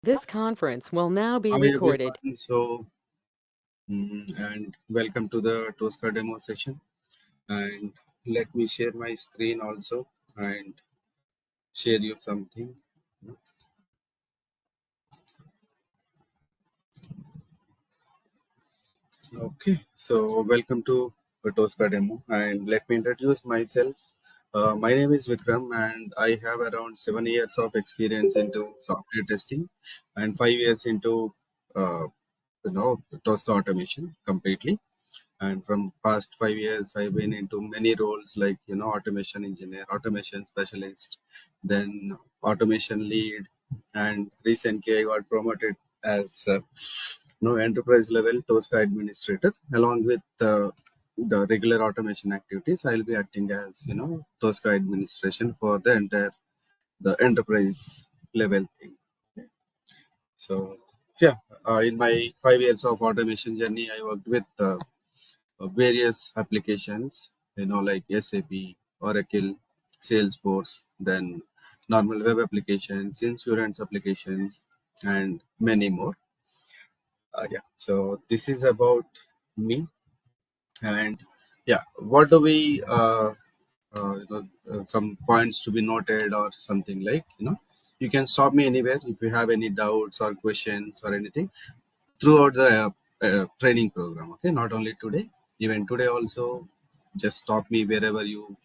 This conference will now be Hi recorded. everyone. And welcome to the Tosca demo session. And let me share my screen also and share you something. Okay, so welcome to the Tosca demo, and let me introduce myself. My name is Vikram, and I have around 7 years of experience into software testing, and 5 years into uh, Tosca automation completely. And from past 5 years I've been into many roles like automation engineer, automation specialist, then automation lead, and recently I got promoted as enterprise level Tosca administrator. Along with the regular automation activities, I'll be acting as Tosca administration for the entire the enterprise level thing. So yeah, in my 5 years of automation journey I worked with various applications, like SAP, Oracle, Salesforce, then normal web applications, insurance applications, and many more. Yeah, so this is about me. And yeah, what do we some points to be noted or something, like you can stop me anywhere if you have any doubts or questions or anything throughout the training program. Okay, not only today, even today also, just stop me wherever you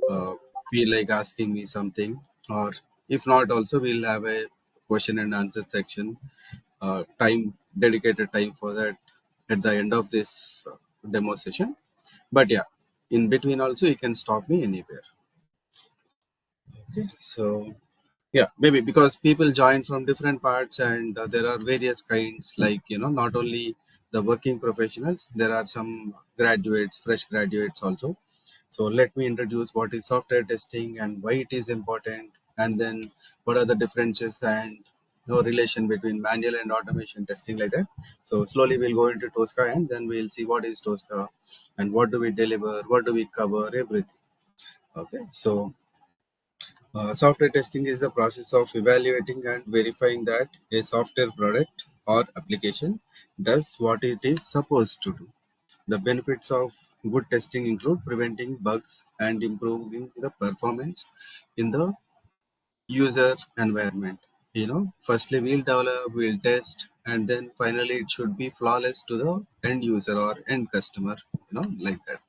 uh, feel like asking me something. Or if not also, we'll have a question and answer section, time, dedicated time for that at the end of this demo session. But yeah, in between also you can stop me anywhere. Okay, so yeah, maybe because people join from different parts, and there are various kinds, like not only the working professionals, there are some graduates, fresh graduates also. So let me introduce what is software testing and why it is important, and then what are the differences and relation between manual and automation testing, like that. So slowly we'll go into Tosca, and then we'll see what is Tosca and what do we deliver, what do we cover, everything. Okay, so software testing is the process of evaluating and verifying that a software product or application does what it is supposed to do. The benefits of good testing include preventing bugs and improving the performance in the user environment. Firstly we'll develop, we'll test, and then finally it should be flawless to the end user or end customer, like that.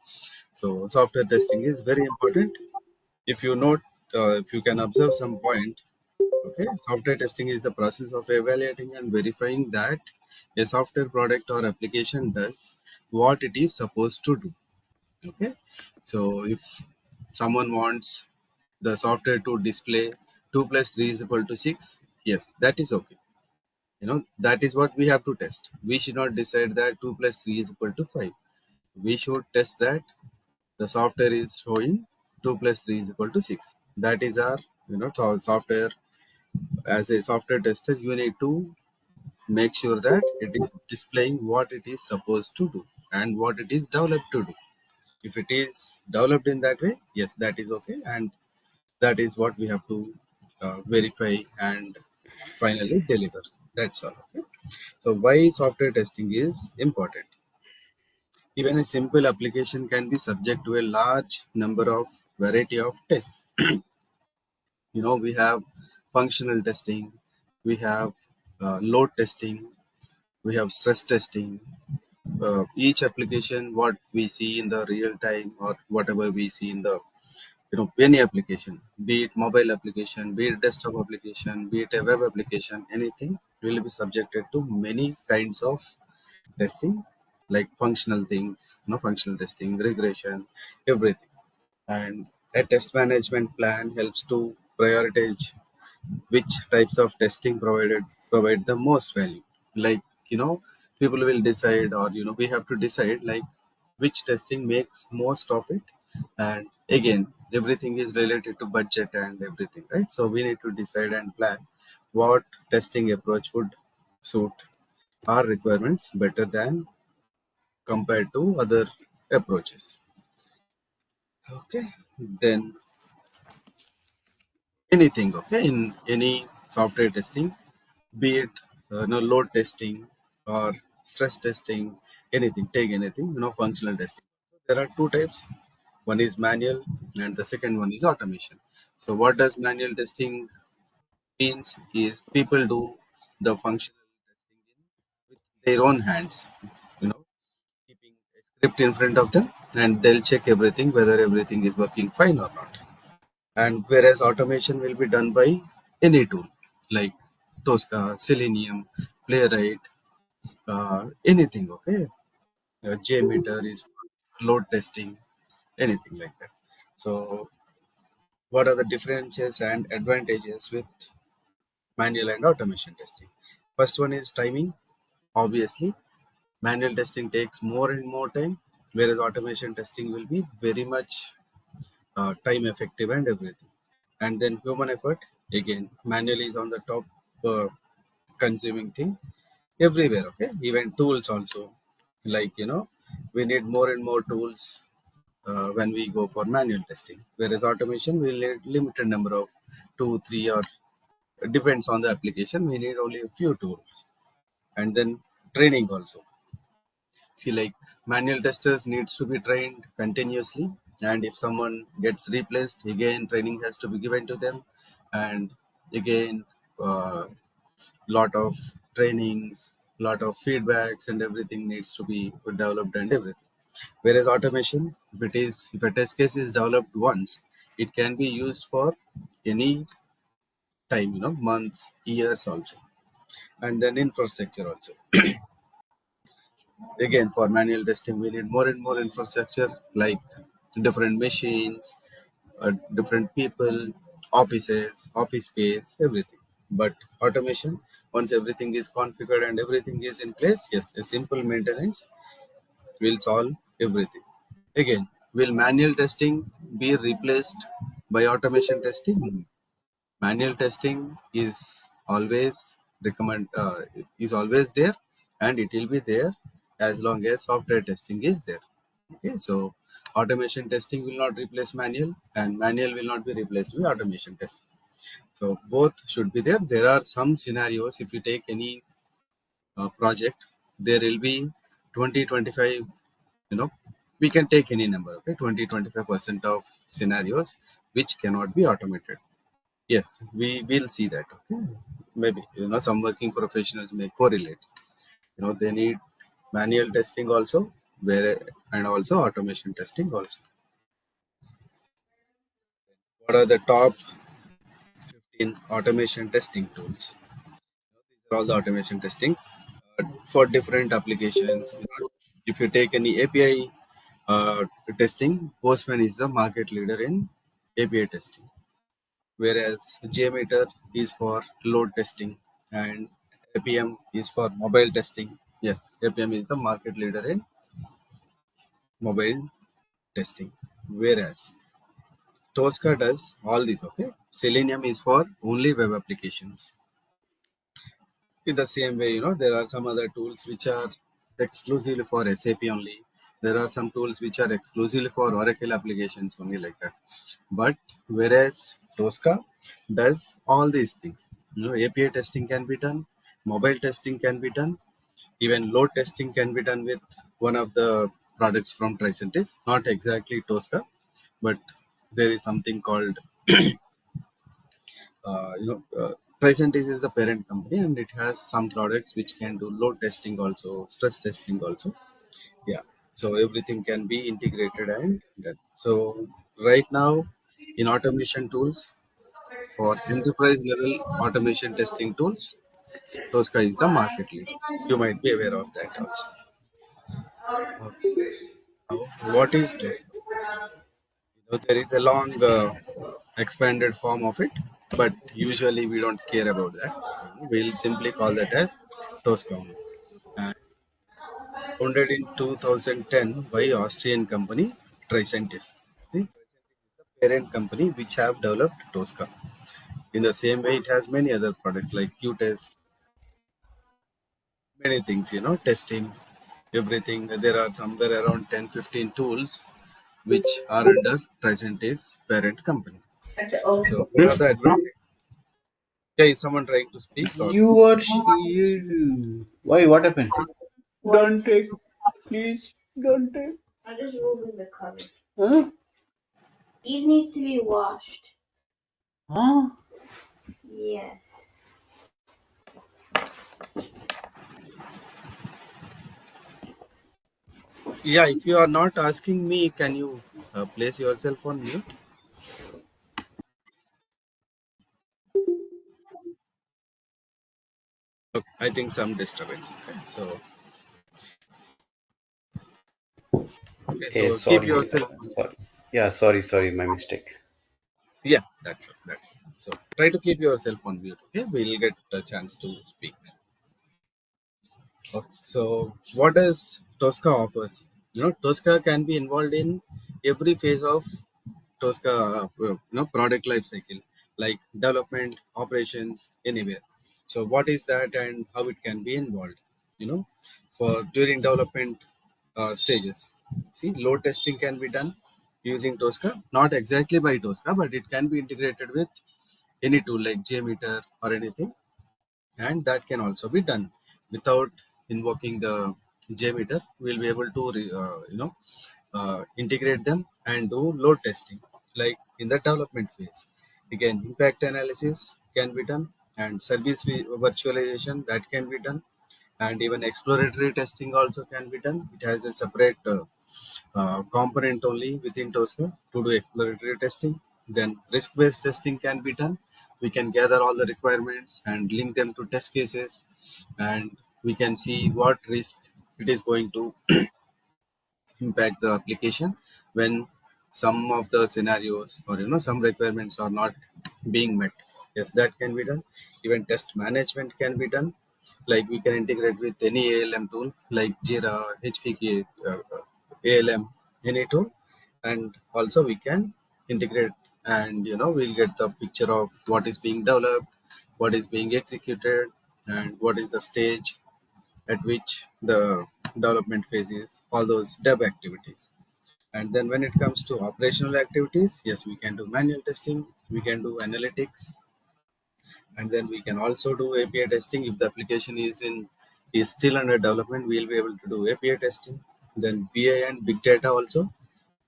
So software testing is very important. If you note, if you can observe some point. Okay, software testing is the process of evaluating and verifying that a software product or application does what it is supposed to do. Okay, so if someone wants the software to display 2 plus 3 is equal to 6, yes, that is okay. That is what we have to test. We should not decide that 2 plus 3 is equal to 5. We should test that the software is showing 2 plus 3 is equal to 6. That is our software. As a software tester, you need to make sure that it is displaying what it is supposed to do and what it is developed to do. If it is developed in that way, yes, that is okay, and that is what we have to verify and finally deliver. That's all. Okay, so why software testing is important? Even a simple application can be subject to a large number of variety of tests. We have functional testing, we have load testing, we have stress testing. Each application, what we see in the real time or whatever we see in the any application, be it mobile application, be it desktop application, be it a web application, anything will be subjected to many kinds of testing, like functional things, functional testing, regression, everything. And a test management plan helps to prioritize which types of testing provide the most value. Like, people will decide, or we have to decide, like, which testing makes most of it. And again, everything is related to budget and everything, right? So we need to decide and plan what testing approach would suit our requirements better than compared to other approaches. Okay, then anything, okay, in any software testing, be it load testing or stress testing, anything, take anything, functional testing. So there are two types. One is manual and the second one is automation. So what does manual testing means is people do the functional testing with their own hands, you know keeping a script in front of them, and they'll check everything whether everything is working fine or not. And whereas automation will be done by any tool like Tosca, Selenium, Playwright, anything. Okay, Jmeter is for load testing, anything like that. So what are the differences and advantages with manual and automation testing? First one is timing. Obviously, manual testing takes more and more time, whereas automation testing will be very much time effective and everything. And then human effort, again, manual is on the top uh, consuming thing everywhere. Okay, even tools also, like we need more and more tools when we go for manual testing, whereas automation will need limited number of two three, or depends on the application, we need only a few tools. And then training also. See, like manual testers needs to be trained continuously, and if someone gets replaced, again training has to be given to them, and again lot of trainings, lot of feedbacks, and everything needs to be developed and everything. Whereas automation, if a test case is developed once, it can be used for any time, months, years also. And then infrastructure also. Again, for manual testing, we need more and more infrastructure, like different machines, different people, offices, office space, everything. But automation, once everything is configured and everything is in place, yes, a simple maintenance will solve everything. Again, will manual testing be replaced by automation testing? Manual testing is always there, and it will be there as long as software testing is there. Okay, so automation testing will not replace manual, and manual will not be replaced with automation testing. So both should be there. There are some scenarios, if you take any project, there will be 20-25, you know we can take any number. Okay, 20-25% of scenarios which cannot be automated. Yes, we will see that. Okay, maybe some working professionals may correlate. They need manual testing also, where and also automation testing also. What are the top 15 automation testing tools? These are all the automation testings for different applications. If you take any API testing, Postman is the market leader in API testing, whereas Jmeter is for load testing, and APM is for mobile testing. Yes, APM is the market leader in mobile testing, whereas Tosca does all these. Okay, Selenium is for only web applications. In the same way, there are some other tools which are exclusively for SAP only. There are some tools which are exclusively for Oracle applications only, like that. But whereas Tosca does all these things, API testing can be done, mobile testing can be done, even load testing can be done with one of the products from Tricentis, not exactly Tosca, but there is something called uh, you know uh, Tricentis is the parent company, and it has some products which can do load testing also, stress testing also. Yeah, so everything can be integrated and done. So right now, in automation tools, for enterprise level automation testing tools, Tosca is the market leader. You might be aware of that also. Now, what is Tosca? There is a long expanded form of it, but usually we don't care about that. We'll simply call that as Tosca. And founded in 2010 by Austrian company Tricentis. See, parent company which have developed Tosca. In the same way, it has many other products like Qtest, many things, testing, everything. There are somewhere around 10-15 tools which are under Tricentis parent company. So what are the advantages? Yeah, is someone trying to speak or? You are you. Why? What happened? Don't take, please. Don't take. I just removing the cover. Huh? These needs to be washed. Huh? Yes. Yeah, if you are not asking me, can you place yourself on mute? Okay, I think some disturbance. Okay, so okay, Hey, so keep sorry. yourself. Sorry. Yeah, sorry. My mistake. Yeah, that's it. That's it. So try to keep yourself on mute. Okay, we'll get a chance to speak. Okay. So what does Tosca offers? Tosca can be involved in every phase of Tosca, product life cycle, like development, operations, anywhere. So what is that and how it can be involved? You know, for during development stages. See, load testing can be done using Tosca, not exactly by Tosca, but it can be integrated with any tool like Jmeter or anything, and that can also be done without invoking the JMeter. We'll be able to integrate them and do load testing like in the development phase. Again, impact analysis can be done, and service virtualization that can be done, and even exploratory testing also can be done. It has a separate component only within Tosca to do exploratory testing. Then risk-based testing can be done. We can gather all the requirements and link them to test cases, and we can see what risk it is going to impact the application when some of the scenarios or some requirements are not being met. Yes, that can be done. Even test management can be done, like we can integrate with any ALM tool like Jira, HPK, ALM, any tool. And also we can integrate, and we'll get the picture of what is being developed, what is being executed, and what is the stage at which the development phase is, all those dev activities. And then when it comes to operational activities, yes, we can do manual testing, we can do analytics, and then we can also do API testing. If the application is still under development, we'll be able to do API testing. Then BI and big data also.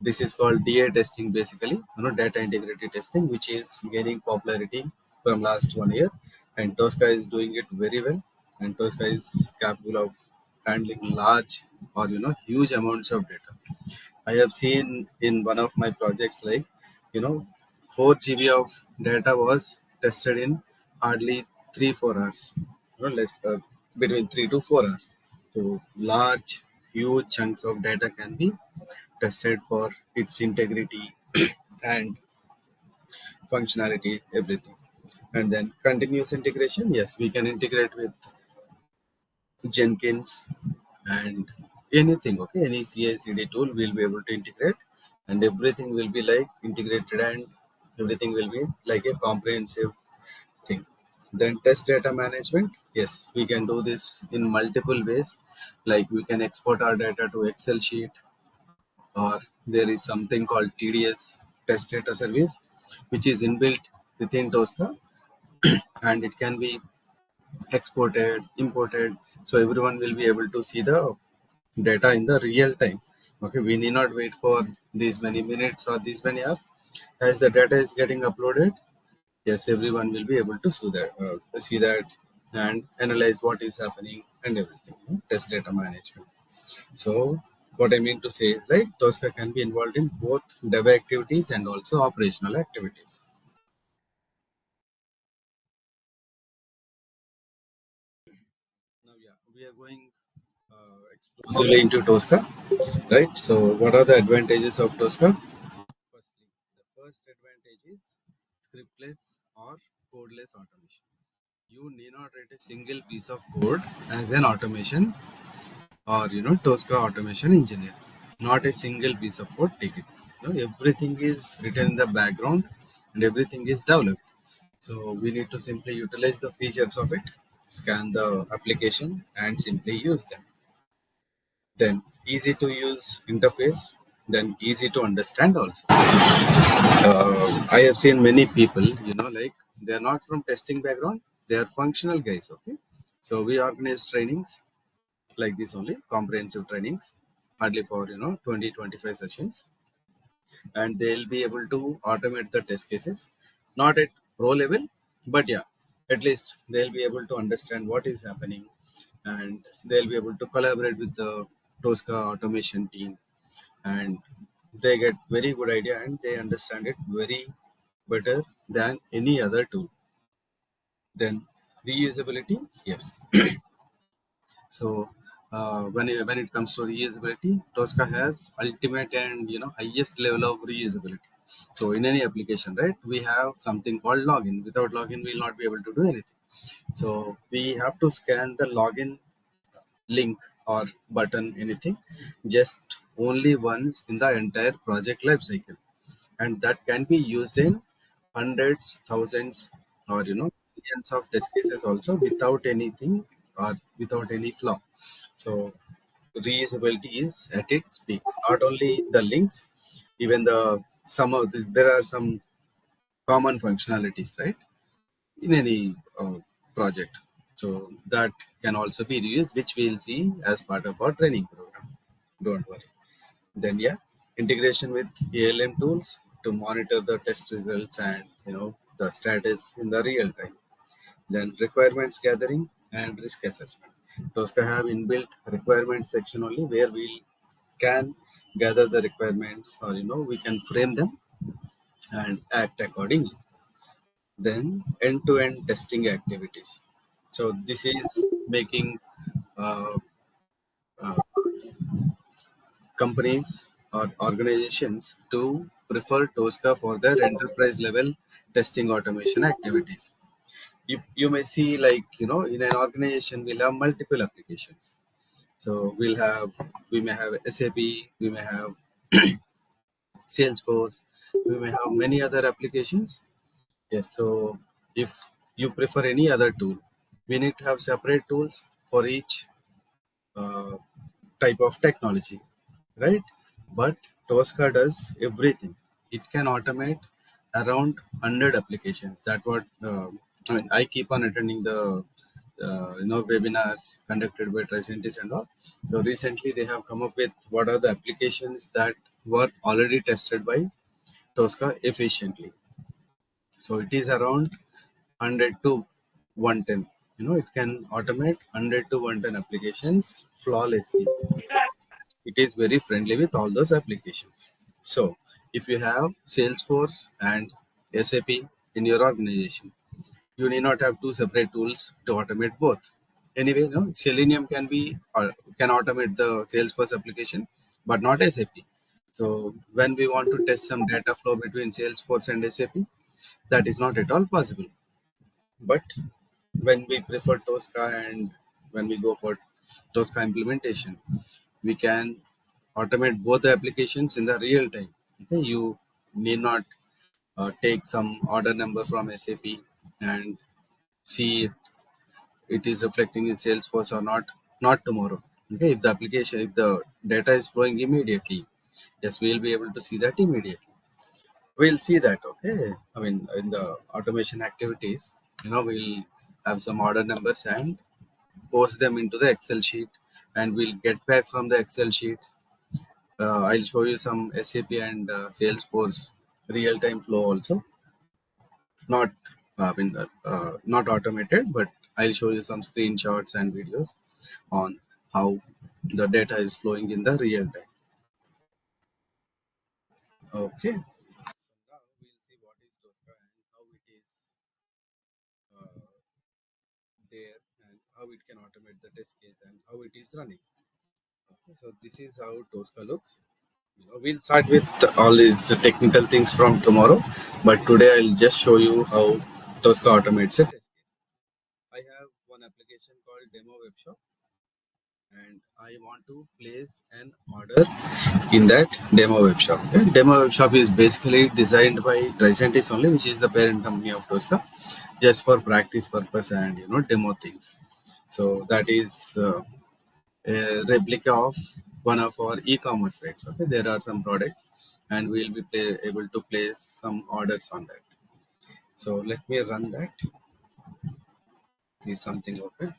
This is called DA testing, basically, data integrity testing, which is gaining popularity from last 1 year, and Tosca is doing it very well. And Tosca is capable of handling large or huge amounts of data. I have seen in one of my projects, like, you know, 4 GB of data was tested in hardly 3 4 hours, less between 3 to 4 hours. So large, huge chunks of data can be tested for its integrity and functionality, everything. And then continuous integration, yes, we can integrate with Jenkins and anything. Okay, any CI/CD tool will be able to integrate, and everything will be like integrated, and everything will be like a comprehensive thing. Then test data management, yes, we can do this in multiple ways. Like we can export our data to Excel sheet, or there is something called TDS, test data service, which is inbuilt within Tosca, and it can be exported, imported, so everyone will be able to see the data in the real time. Okay, we need not wait for these many minutes or these many hours. As the data is getting uploaded, yes, everyone will be able to see that and analyze what is happening and everything. Test data management. So what I mean to say is, like, Tosca can be involved in both dev activities and also operational activities. Now, yeah, we are going exclusively into Tosca, right? So what are the advantages of Tosca? Firstly, the first advantage is scriptless or codeless automation. You need not write a single piece of code as an automation, or Tosca automation engineer. Not a single piece of code. Take it. Everything is written in the background, and everything is developed. So we need to simply utilize the features of it, scan the application, and simply use them. Then easy to use interface, then easy to understand also. I have seen many people, like They are not from testing background. They are functional guys. Okay, so we organize trainings like this only, comprehensive trainings, hardly for 20-25 sessions, and they'll be able to automate the test cases, not at pro level, but yeah, at least they'll be able to understand what is happening, and they'll be able to collaborate with the Tosca automation team, and they get very good idea and they understand it very better than any other tool. Then reusability, yes. So when it comes to reusability, Tosca has ultimate and highest level of reusability. So in any application, right, we have something called login. Without login, we will not be able to do anything. So we have to scan the login link or button, anything, just only once in the entire project lifecycle, and that can be used in hundreds, thousands, or millions of test cases also without anything or without any flaw. So reusability is at its peaks. Not only the links, even there are some common functionalities, right, in any project. So that can also be reused, which we'll see as part of our training program. Don't worry. Then yeah, integration with ALM tools to monitor the test results and the status in the real time. Then requirements gathering and risk assessment. Tosca have inbuilt requirements section only where we can gather the requirements, or we can frame them and act accordingly. Then end-to-end testing activities. So this is making uh, uh, companies or organizations to prefer Tosca for their enterprise level testing automation activities. If you may see, like in an organization we'll have multiple applications. So we may have SAP, we may have Salesforce, we may have many other applications. Yes, so if you prefer any other tool, we need to have separate tools for each uh, type of technology, right? But Tosca does everything. It can automate around 100 applications. That what I mean. I keep on attending the webinars conducted by Tricentis and all. So recently they have come up with what are the applications that were already tested by Tosca efficiently. So it is around 100 to 110. It can automate 100 to 110 applications flawlessly. It is very friendly with all those applications. So if you have Salesforce and SAP in your organization, you need not have two separate tools to automate both. Anyway, Selenium can automate the Salesforce application, but not SAP. So when we want to test some data flow between Salesforce and SAP, that is not at all possible. But when we prefer Tosca and when we go for Tosca implementation, we can automate both the applications in the real time. Okay? You need not take some order number from SAP and see it is reflecting in Salesforce or not tomorrow. Okay, if the data is flowing immediately, yes, we'll be able to see that immediately. We'll see that. Okay, I mean in the automation activities, we'll have some order numbers and post them into the Excel sheet, and we'll get back from the Excel sheets. I'll show you some SAP and Salesforce real-time flow also, not not automated, but I'll show you some screenshots and videos on how the data is flowing in the real time. Okay. Now we'll see what is Tosca and how it is uh, there, and how it can automate the test case and how it is running. Okay, so this is how Tosca looks. We'll start with all these technical things from tomorrow, but today I'll just show you how Tosca automates a test case. I have one application called Demo Webshop, and I want to place an order in that Demo Webshop. Okay? Demo Webshop is basically designed by Tricentis only, which is the parent company of Tosca, just for practice purpose and demo things. So that is a replica of one of our e-commerce sites. Okay, there are some products, and we'll be able to place some orders on that. So let me run that. Is something open?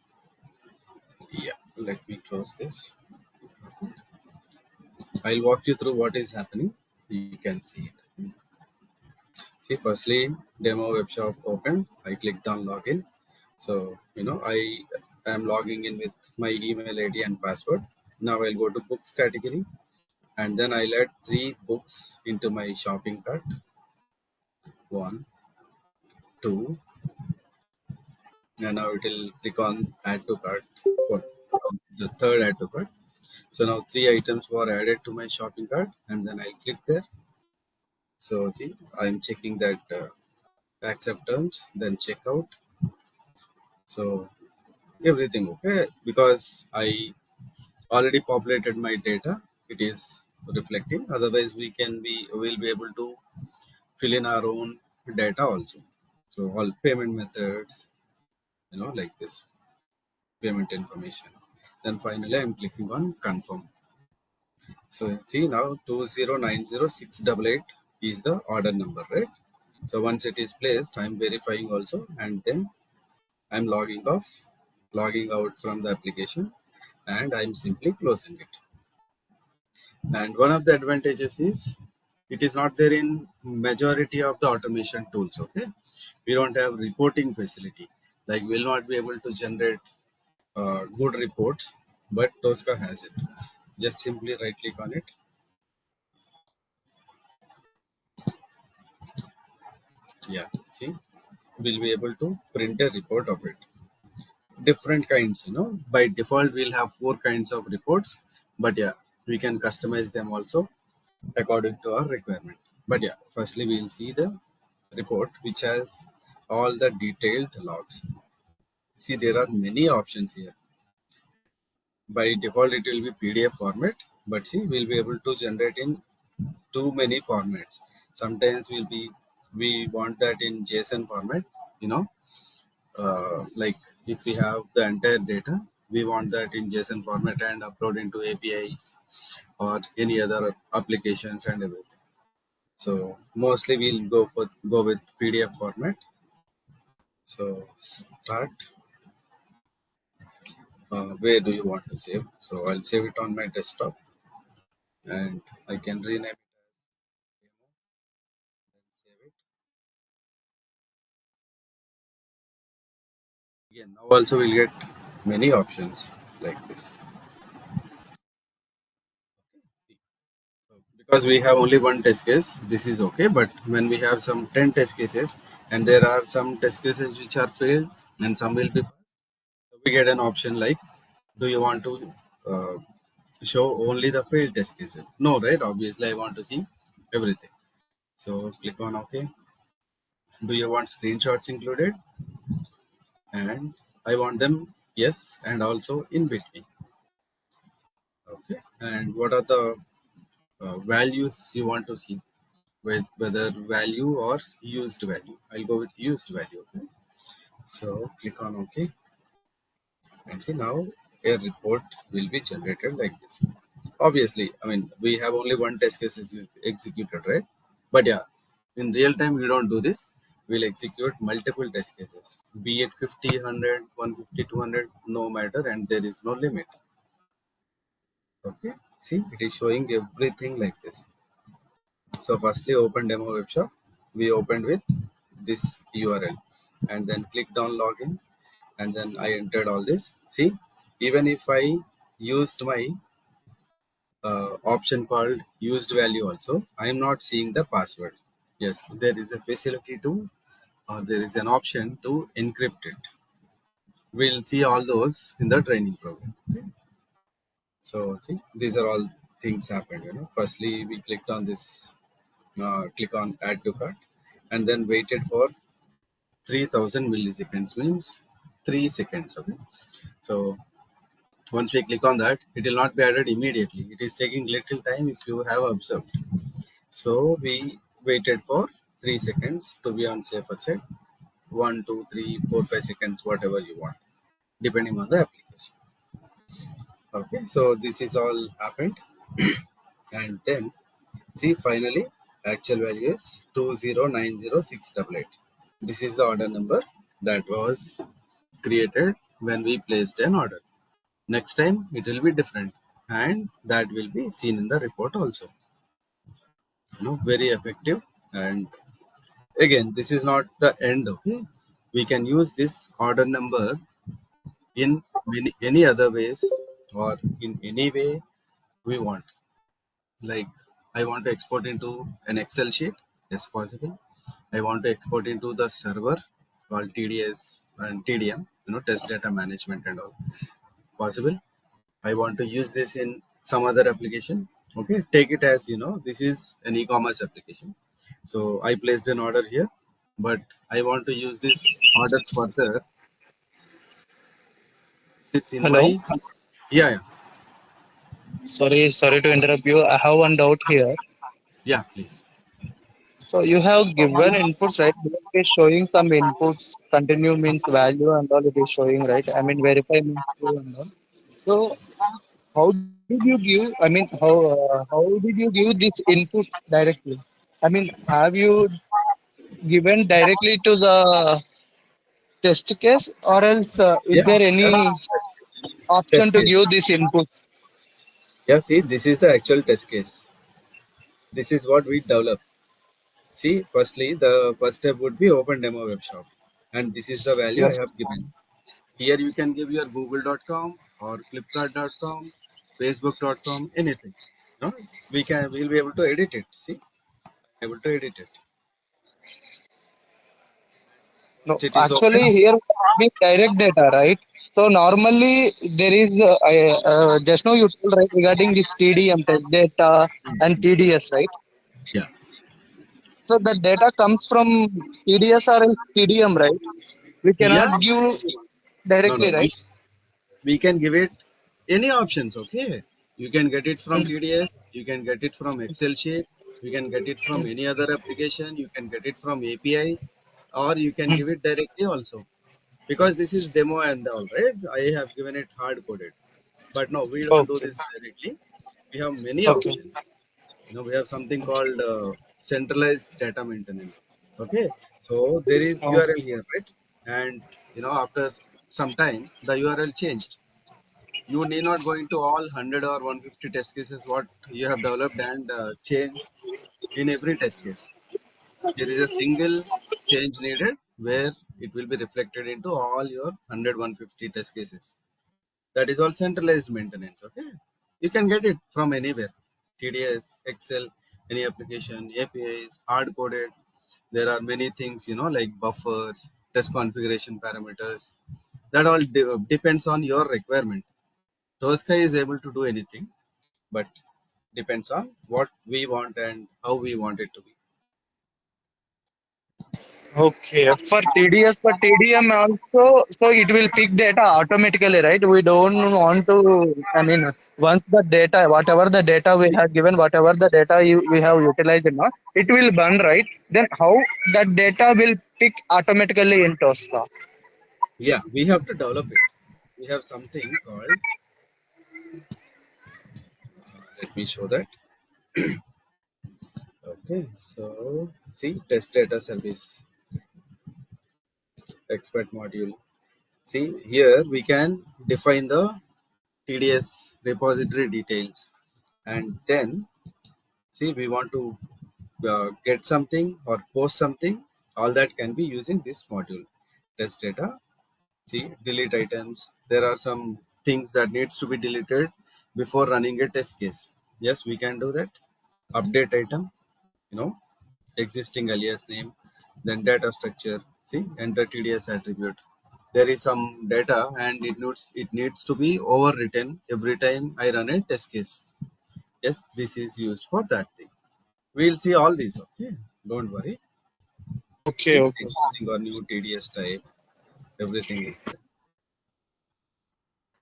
Yeah, let me close this. I'll walk you through what is happening. You can see it. See, firstly, demo web shop open. I clicked on login. So, I am logging in with my email ID and password. Now I'll go to books category, and then I'll add 3 books into my shopping cart. 1, 2, and now it will click on add to cart for the third add to cart. So now 3 items were added to my shopping cart, and then I'll click there. So see, I'm checking that accept terms, then checkout. So everything okay, because I already populated my data. It is reflecting. Otherwise, will be able to fill in our own data also. So all payment methods, like this payment information. Then finally, I'm clicking on confirm. So see now 2090688 is the order number, right? So once it is placed, I'm verifying also, and then I'm logging out from the application, and I'm simply closing it. And one of the advantages is it is not there in majority of the automation tools. Okay, we don't have reporting facility, like we'll not be able to generate good reports, but Tosca has it. Just simply right click on it. Yeah, see, we'll be able to print a report of it. Different kinds, by default we'll have 4 kinds of reports, but yeah, we can customize them also according to our requirement. But yeah, firstly we'll see the report which has all the detailed logs. See, there are many options here. By default it will be PDF format, but see, we'll be able to generate in too many formats. Sometimes we want that in JSON format, you know like if we have the entire data, we want that in JSON format and upload into APIs or any other applications and everything. So mostly we'll go with PDF format. So start. Where do you want to save? So I'll save it on my desktop, and I can rename it as demo, then save it. Again, now also we'll get many options like this. See, so because we have only one test case, this is okay. But when we have some 10 test cases, and there are some test cases which are failed and some will be passed, so we get an option like, do you want to uh, show only the failed test cases? No, right? Obviously, I want to see everything. So click on OK. Do you want screenshots included? And I want them yes, and also in between. Okay. And what are the values you want to see? Whether value or used value. I'll go with used value. Okay. So click on OK, and see now a report will be generated like this. Obviously, I mean, we have only one test case is executed, right? But yeah, in real time we don't do this. We'll execute multiple test cases, be it 50, 100, 150, 200, no matter, and there is no limit. Okay, see, it is showing everything like this. So firstly, open demo web shop. We opened with this URL, and then clicked on login, and then I entered all this. See, even if I used my option called used value also, I am not seeing the password. Yes, there is a facility to, there is an option to encrypt it. We'll see all those in the training program. Okay. So see, these are all things happened. Firstly, we clicked on this, click on add to cart, and then waited for 3000 milliseconds, means 3 seconds. Okay. So once we click on that, it will not be added immediately. It is taking little time if you have observed. So we waited for 3 seconds to be on safer side. 1, 2, 3, 4, 5 seconds, whatever you want, depending on the application. Okay, so this is all happened. And then see, finally actual value is 2090688. This is the order number that was created when we placed an order. Next time it will be different, and that will be seen in the report also. Very effective. And again, this is not the end. Okay, we can use this order number in any other ways, or in any way we want. Like, I want to export into an Excel sheet. Yes, possible. I want to export into the server called TDS and TDM, test data management and all. Possible. I want to use this in some other application. Okay, take it as, this is an e-commerce application. So I placed an order here, but I want to use this order further. This in Hello. my, yeah, Sorry to interrupt you. I have one doubt here. yeah, please. So you have given inputs, right? It is showing some inputs. Continue means value and all it is showing, right? I mean verify means true and all. So how did you give? I mean how did you give this input directly? I mean have you given directly to the test case, or else is Yeah, there yeah, any test case. option Test to case. give this input? Yeah, see, this is the actual test case. This is what we develop. See, firstly, the first step would be open demo web shop. And this is the value I Yes. have given. Here you can give your google.com or flipkart.com, facebook.com, anything. No, we'll be able to edit it. See, able to edit it. No, Once it is open, actually here we are having direct data, right? So normally there is just now you told right regarding this TDM test data and TDS, right? yeah, So the data comes from TDS or else TDM, right? We yeah, cannot give no, no, directly, right? we can give it any options. Okay, you can get it from TDS, you can get it from Excel sheet, you can get it from any other application, you can get it from APIs, or you can give it directly also. Because this is demo and all, right? I have given it hard coded, but no, we don't do Okay, this directly. We have many okay, options. We have something called centralized data maintenance. Okay, so there is URL okay, here, right? And after some time the URL changed. You need not go into all 100 or 150 test cases what you have developed and change in every test case. There is a single change needed where it will be reflected into all your 100 150 test cases. That is all centralized maintenance. Okay, you can get it from anywhere. TDS, Excel, any application, APIs, hard coded. There are many things, like buffers, test configuration parameters. That all depends on your requirement. Tosca is able to do anything, but depends on what we want and how we want it to be. okay. For TDS, for TDM also, so it will pick data automatically, right? We don't want to, I mean, once the data, whatever the data we have given, whatever the data we have utilized, now, it will burn, right? Then how that data will pick automatically in Tosca? Yeah, we have to develop it. We have something called, let me show that. Okay, so see, test data service, expert module. See, here we can define the TDS repository details, and then see, we want to get something or post something. All that can be using this module. Test data. See, delete items. There are some things that needs to be deleted before running a test case. Yes, we can do that. Update item. You know, existing alias name. Then data structure. See, enter TDS attribute. There is some data and it needs to be overwritten every time I run a test case. Yes, this is used for that thing. We'll see all these. Okay, don't worry. Okay, See, okay. existing or new TDS type, everything is there.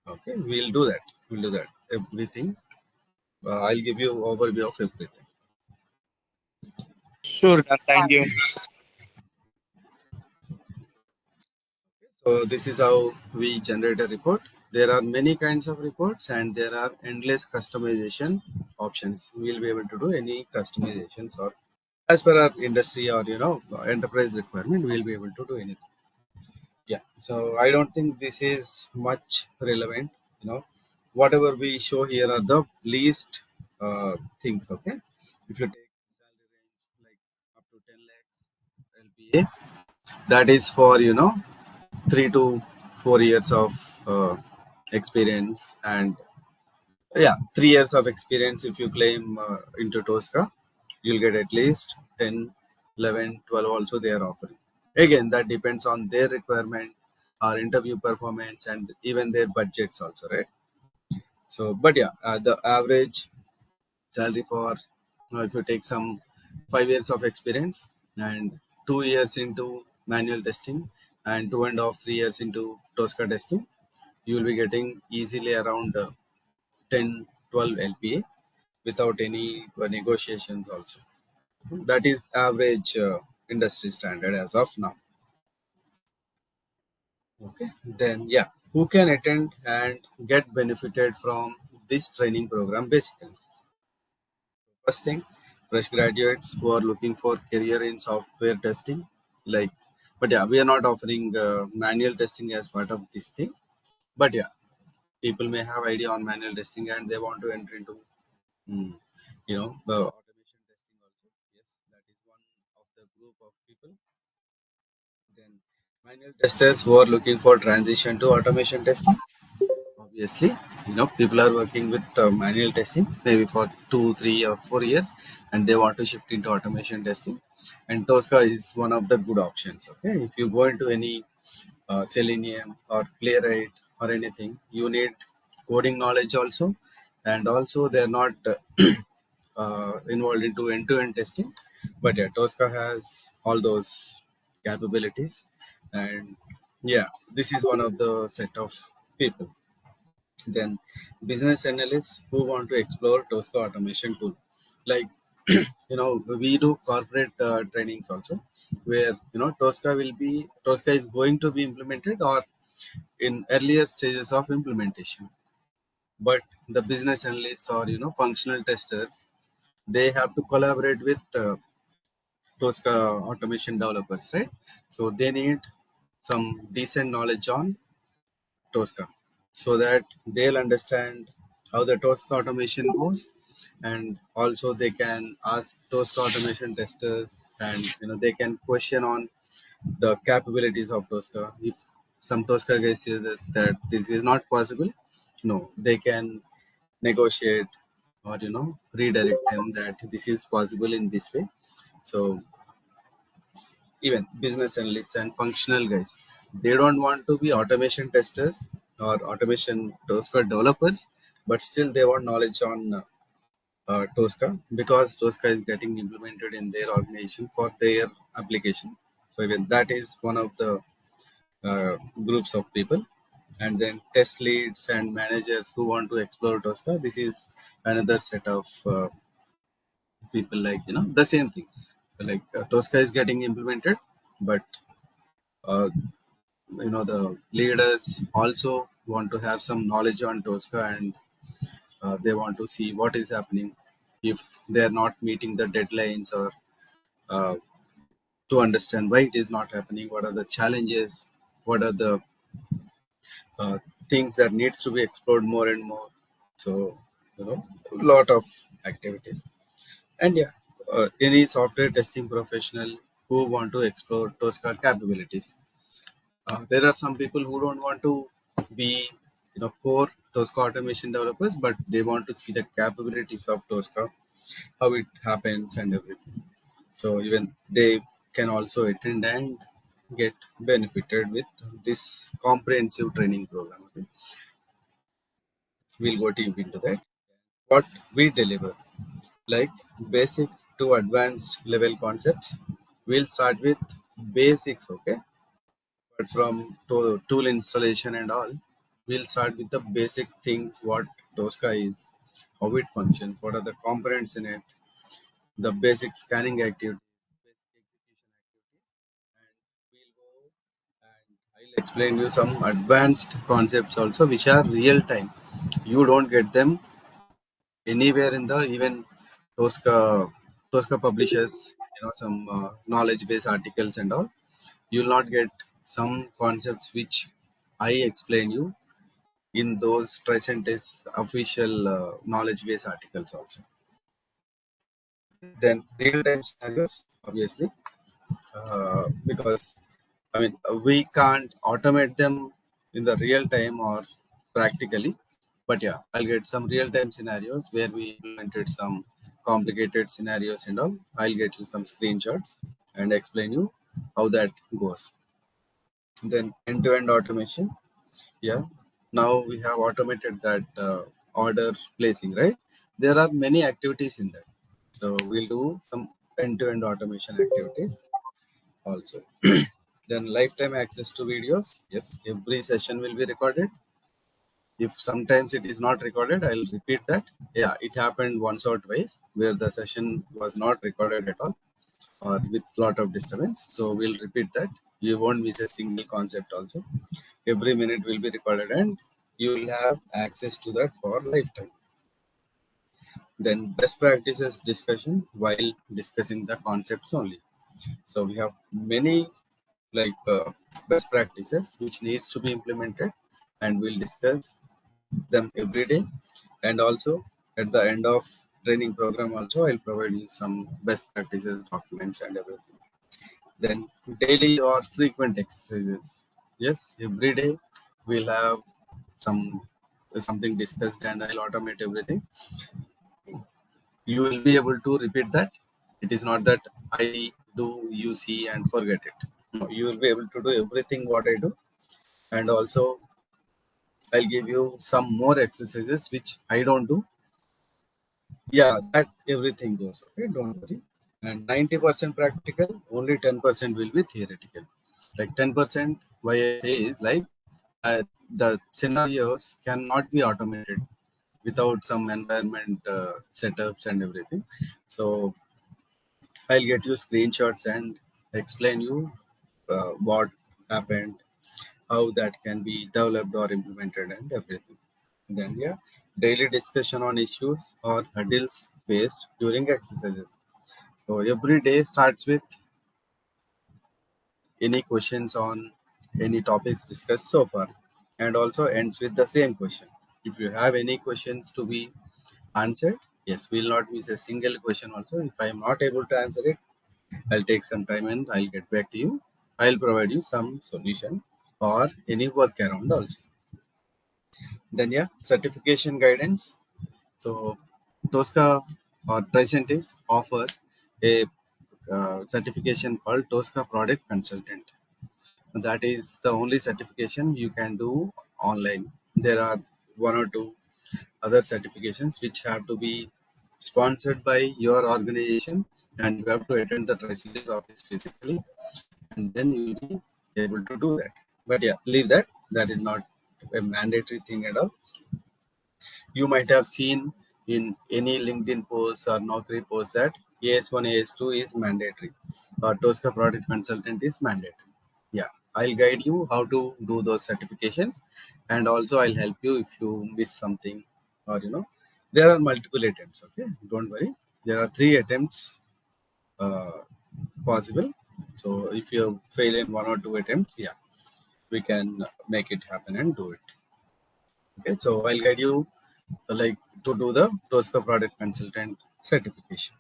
Okay, we'll do that. We'll do that. Everything. I'll give you overview of everything. Sure, thank you. So this is how we generate a report. There are many kinds of reports and there are endless customization options. We'll be able to do any customizations or as per our industry or enterprise requirement, we'll be able to do anything. Yeah, so I don't think this is much relevant. Whatever we show here are the least things. Okay, if you take salary range like up to 10 lakhs LPA, that is for 3 to 4 years of experience. And yeah, 3 years of experience. If you claim into Tosca, you'll get at least 10, 11, 12 also they are offering. Again, that depends on their requirement, our interview performance, and even their budgets also, right? So, but yeah, the average salary for if you take some 5 years of experience and 2 years into manual testing and 2.5, 3 years into Tosca testing, you will be getting easily around 10, 12 LPA without any negotiations also. That is average industry standard as of now. Okay, then yeah, who can attend and get benefited from this training program? Basically, first thing, fresh graduates who are looking for career in software testing, like, but yeah, we are not offering manual testing as part of this thing. But yeah, people may have idea on manual testing and they want to enter into mm, the automation testing also. Yes, that is one of the group of people. Then manual testers who are looking for transition to automation testing. Obviously, people are working with manual testing maybe for 2, 3, or 4 years, and they want to shift into automation testing. And Tosca is one of the good options. Okay, if you go into any Selenium or Playwright or anything, you need coding knowledge also, and also they're not involved into end-to-end testing. But yeah, Tosca has all those capabilities, and yeah, this is one of the set of people. Then business analysts who want to explore Tosca automation tool, like we do corporate trainings also, where Tosca is going to be implemented or in earlier stages of implementation. But the business analysts or functional testers, they have to collaborate with Tosca automation developers, right? So they need some decent knowledge on Tosca, so that they'll understand how the Tosca automation goes, and also they can ask Tosca automation testers, and they can question on the capabilities of Tosca. If some Tosca guy says that this is not possible, no, they can negotiate or redirect them that this is possible in this way. So even business analysts and functional guys, they don't want to be automation testers or automation Tosca developers, but still they want knowledge on Tosca, because Tosca is getting implemented in their organization for their application. So even that is one of the groups of people. And then test leads and managers who want to explore Tosca, this is another set of people, like the same thing, like Tosca is getting implemented, but uh, the leaders also want to have some knowledge on Tosca, and they want to see what is happening if they are not meeting the deadlines, or uh, to understand why it is not happening, what are the challenges, what are the uh, things that needs to be explored more and more. So a lot of activities. And yeah, any software testing professional who want to explore Tosca capabilities. There are some people who don't want to be core Tosca automation developers, but they want to see the capabilities of Tosca, how it happens and everything. So even they can also attend and get benefited with this comprehensive training program. Okay? We'll go deep into that. What we deliver, like basic to advanced level concepts. We'll start with basics, okay? But from tool installation and all, we'll start with the basic things: what Tosca is, how it functions, what are the components in it, the basic scanning activities, basic execution activities, and we'll go and I'll explain you some advanced concepts also, which are real time. You don't get them anywhere in the even Tosca Tosca publishers some knowledge base articles and all, you will not get some concepts which I explain you in those Tricentis official knowledge base articles also. Okay. Then real time scenarios, obviously, because I mean we can't automate them in the real time or practically, but yeah, I'll get some real time scenarios where we implemented some complicated scenarios and all. I'll get you some screenshots and explain you how that goes. Then end-to-end automation. Yeah, now we have automated that order placing, right? There are many activities in that, so we'll do some end-to-end automation activities also. Then lifetime access to videos. Yes, every session will be recorded. If sometimes it is not recorded, I'll repeat that. Yeah, it happened once or twice where the session was not recorded at all or with lot of disturbance. So we'll repeat that. You won't miss a single concept also. Every minute will be recorded and you will have access to that for lifetime. Then best practices discussion while discussing the concepts only. So we have many like best practices which needs to be implemented, and we'll discuss them every day. And also at the end of training program also, I'll provide you some best practices documents and everything. Then daily or frequent exercises. Yes, every day we'll have some something discussed and I'll automate everything. You will be able to repeat that. It is not that I do, you see and forget it. No, you will be able to do everything what I do. And also I'll give you some more exercises which I don't do. Yeah, that everything goes. Okay, don't worry. And 90% practical, only 10% will be theoretical. Like 10%, why I say is like the scenarios cannot be automated without some environment setups and everything. So I'll get you screenshots and explain you what happened, how that can be developed or implemented and everything. Then yeah, daily discussion on issues or hurdles faced during exercises. So every day starts with any questions on any topics discussed so far and also ends with the same question. If you have any questions to be answered, yes, we'll not miss a single question also. If I am not able to answer it, I'll take some time and I'll get back to you. I'll provide you some solution or any workaround also. Then yeah, certification guidance. So Tosca or Tricentis offers a certification called Tosca Product Consultant. That is the only certification you can do online. There are one or two other certifications which have to be sponsored by your organization and you have to attend the Tricentis office physically and then you will be able to do that. But yeah, leave that. That is not a mandatory thing at all. You might have seen in any LinkedIn post or Naukri post that AS1, AS2 is mandatory or Tosca Product Consultant is mandatory. Yeah, I'll guide you how to do those certifications and also I'll help you if you miss something or there are multiple attempts. Okay, don't worry. There are 3 attempts uh, possible. So if you fail in 1 or 2 attempts, yeah, we can make it happen and do it. Okay, so I'll guide you like to do the Tosca Product Consultant certification.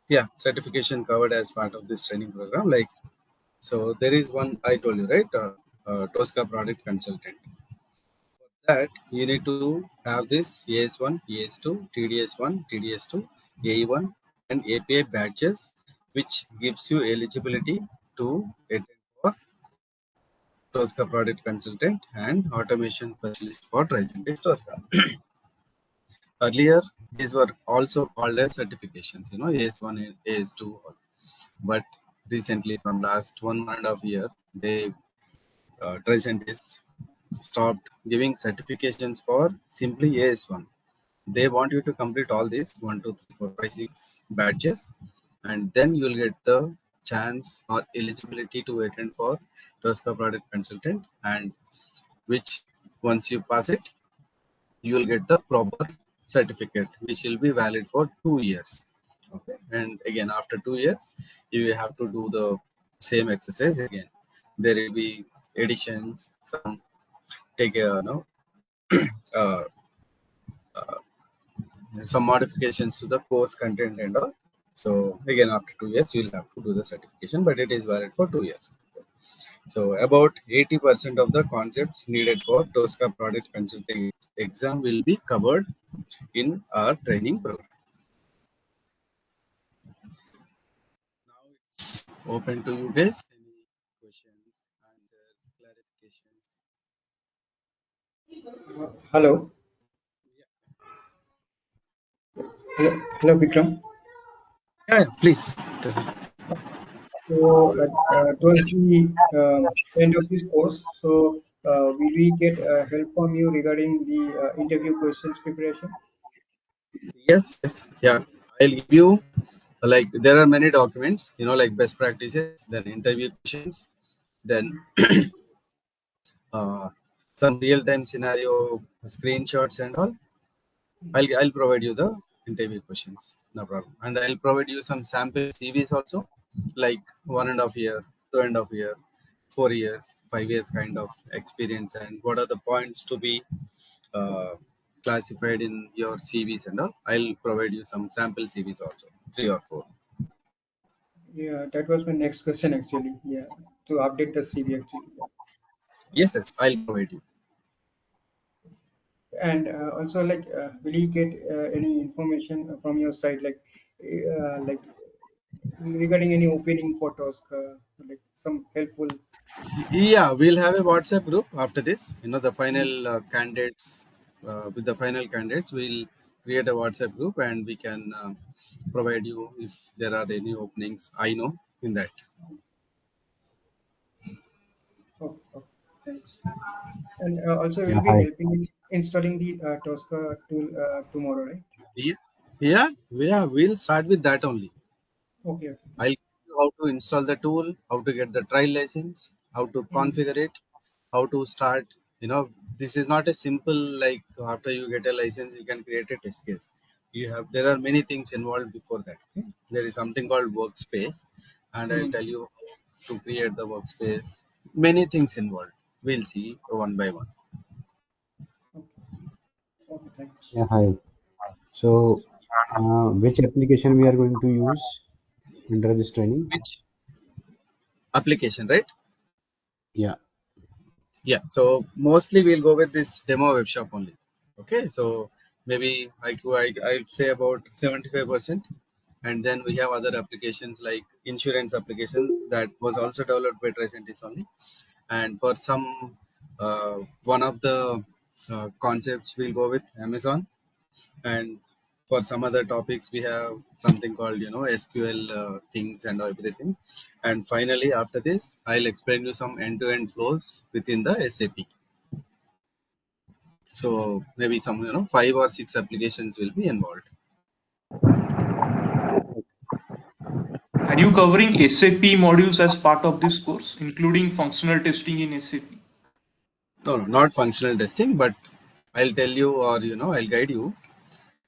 Yeah, certification covered as part of this training program. Like, so there is one I told you, right? Tosca Product Consultant. For that, you need to have this AS1, AS2, TDS1, TDS2, AE1, and API badges, which gives you eligibility to attend for Tosca Product Consultant and Automation Specialist for Tricentis Tosca. Earlier, these were also called as certifications, AS1 and AS2. But recently, from last 1.5 years, they Tricentis stopped giving certifications for simply AS1. They want you to complete all these 1, 2, 3, 4, 5, 6 badges, and then you will get the chance or eligibility to attend for Tosca Product Consultant, and which once you pass it, you will get the proper certificate which will be valid for 2 years. Okay, and again after 2 years you will have to do the same exercise again. There will be additions, some take a uh, some modifications to the course content and all. So again after 2 years you will have to do the certification, but it is valid for 2 years. So about 80% of the concepts needed for Tosca product consulting exam will be covered in our training program. Now it's open to you guys. Any questions, answers, clarifications? Hello. Hello, Vikram. Yeah, please. So, towards the end of this course, so will we get help from you regarding the interview questions preparation? Yes, yes, yeah. I'll give you like there are many documents, like best practices, then interview questions, then uh, some real-time scenario screenshots and all. I'll provide you the interview questions, no problem. And I'll provide you some sample CVs also, like 1.5 year, 2.5 year, 4 years, 5 years kind of experience, and what are the points to be uh, classified in your CVs and all. I'll provide you some sample CVs also, 3 or 4. Yeah, that was my next question actually. Yeah, to update the CV actually. Yeah. Yes, yes, I'll provide you. And also, like, will you get any information from your side, like regarding any opening photos, like some helpful? Yeah, we'll have a WhatsApp group after this. The final candidates, with the final candidates, we'll create a WhatsApp group and we can provide you if there are any openings. I know in that. Oh, thanks. And also, Yeah, will be hi. helping in installing the Tosca tool tomorrow, right? Yeah, yeah, we'll start with that only. Okay, okay. I'll tell you how to install the tool, how to get the trial license, how to Mm, configure it, how to start. This is not a simple like after you get a license you can create a test case. There are many things involved before that. Okay? There is something called workspace, and I'll mm, tell you how to create the workspace. Many things involved. We'll see one by one. okay, okay, thanks. Yeah, hi. So, which application we are going to use under this training? Which application, right? Yeah, Yeah, so mostly we'll go with this demo web shop only. Okay, so maybe I'd say about 75%, and then we have other applications like insurance application that was also developed by Tricentis only. And for some one of the concepts we'll go with Amazon, and for some other topics we have something called SQL things and everything. And finally after this I'll explain you some end-to-end flows within the SAP. So maybe some 5 or 6 applications will be involved. Are you covering SAP modules as part of this course, including functional testing in SAP? No, no, not functional testing, but I'll tell you, or I'll guide you.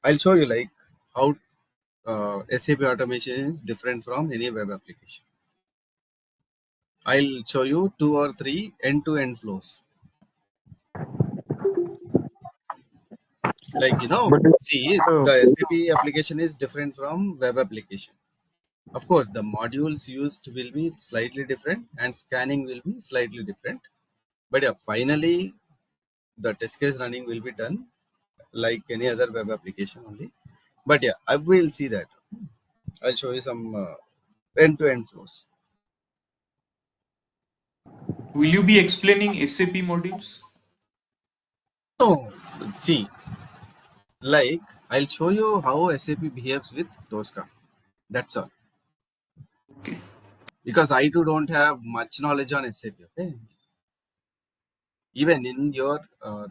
I'll show you like how SAP automation is different from any web application. I'll show you 2 or 3 end-to-end flows. Like But see, uh, the SAP application is different from web application. Of course the modules used will be slightly different and scanning will be slightly different, but yeah, finally the test case running will be done like any other web application only. But yeah, I will see that. I'll show you some end-to-end flows. Will you be explaining SAP modules? No, see, like I'll show you how SAP behaves with Tosca. That's all. Okay. Because I too don't have much knowledge on SAP. Okay, even in your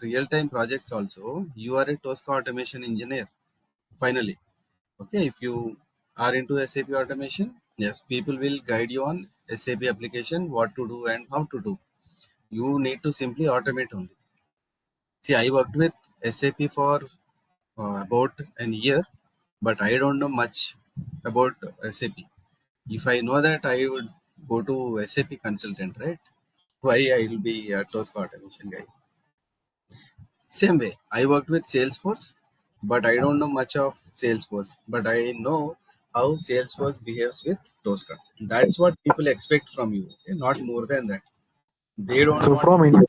real-time projects also, you are a Tosca automation engineer. Finally, okay, if you are into SAP automation, yes, people will guide you on SAP application, what to do and how to do. You need to simply automate only. See, I worked with SAP for about an year, but I don't know much about SAP. If I know that, I would go to SAP consultant, right? Why I will be a Tosca automation guy? Same way, I worked with Salesforce, but I don't know much of Salesforce. But I know how Salesforce behaves with Tosca. That's what people expect from you, okay? Not more than that. They don't So want from in, you.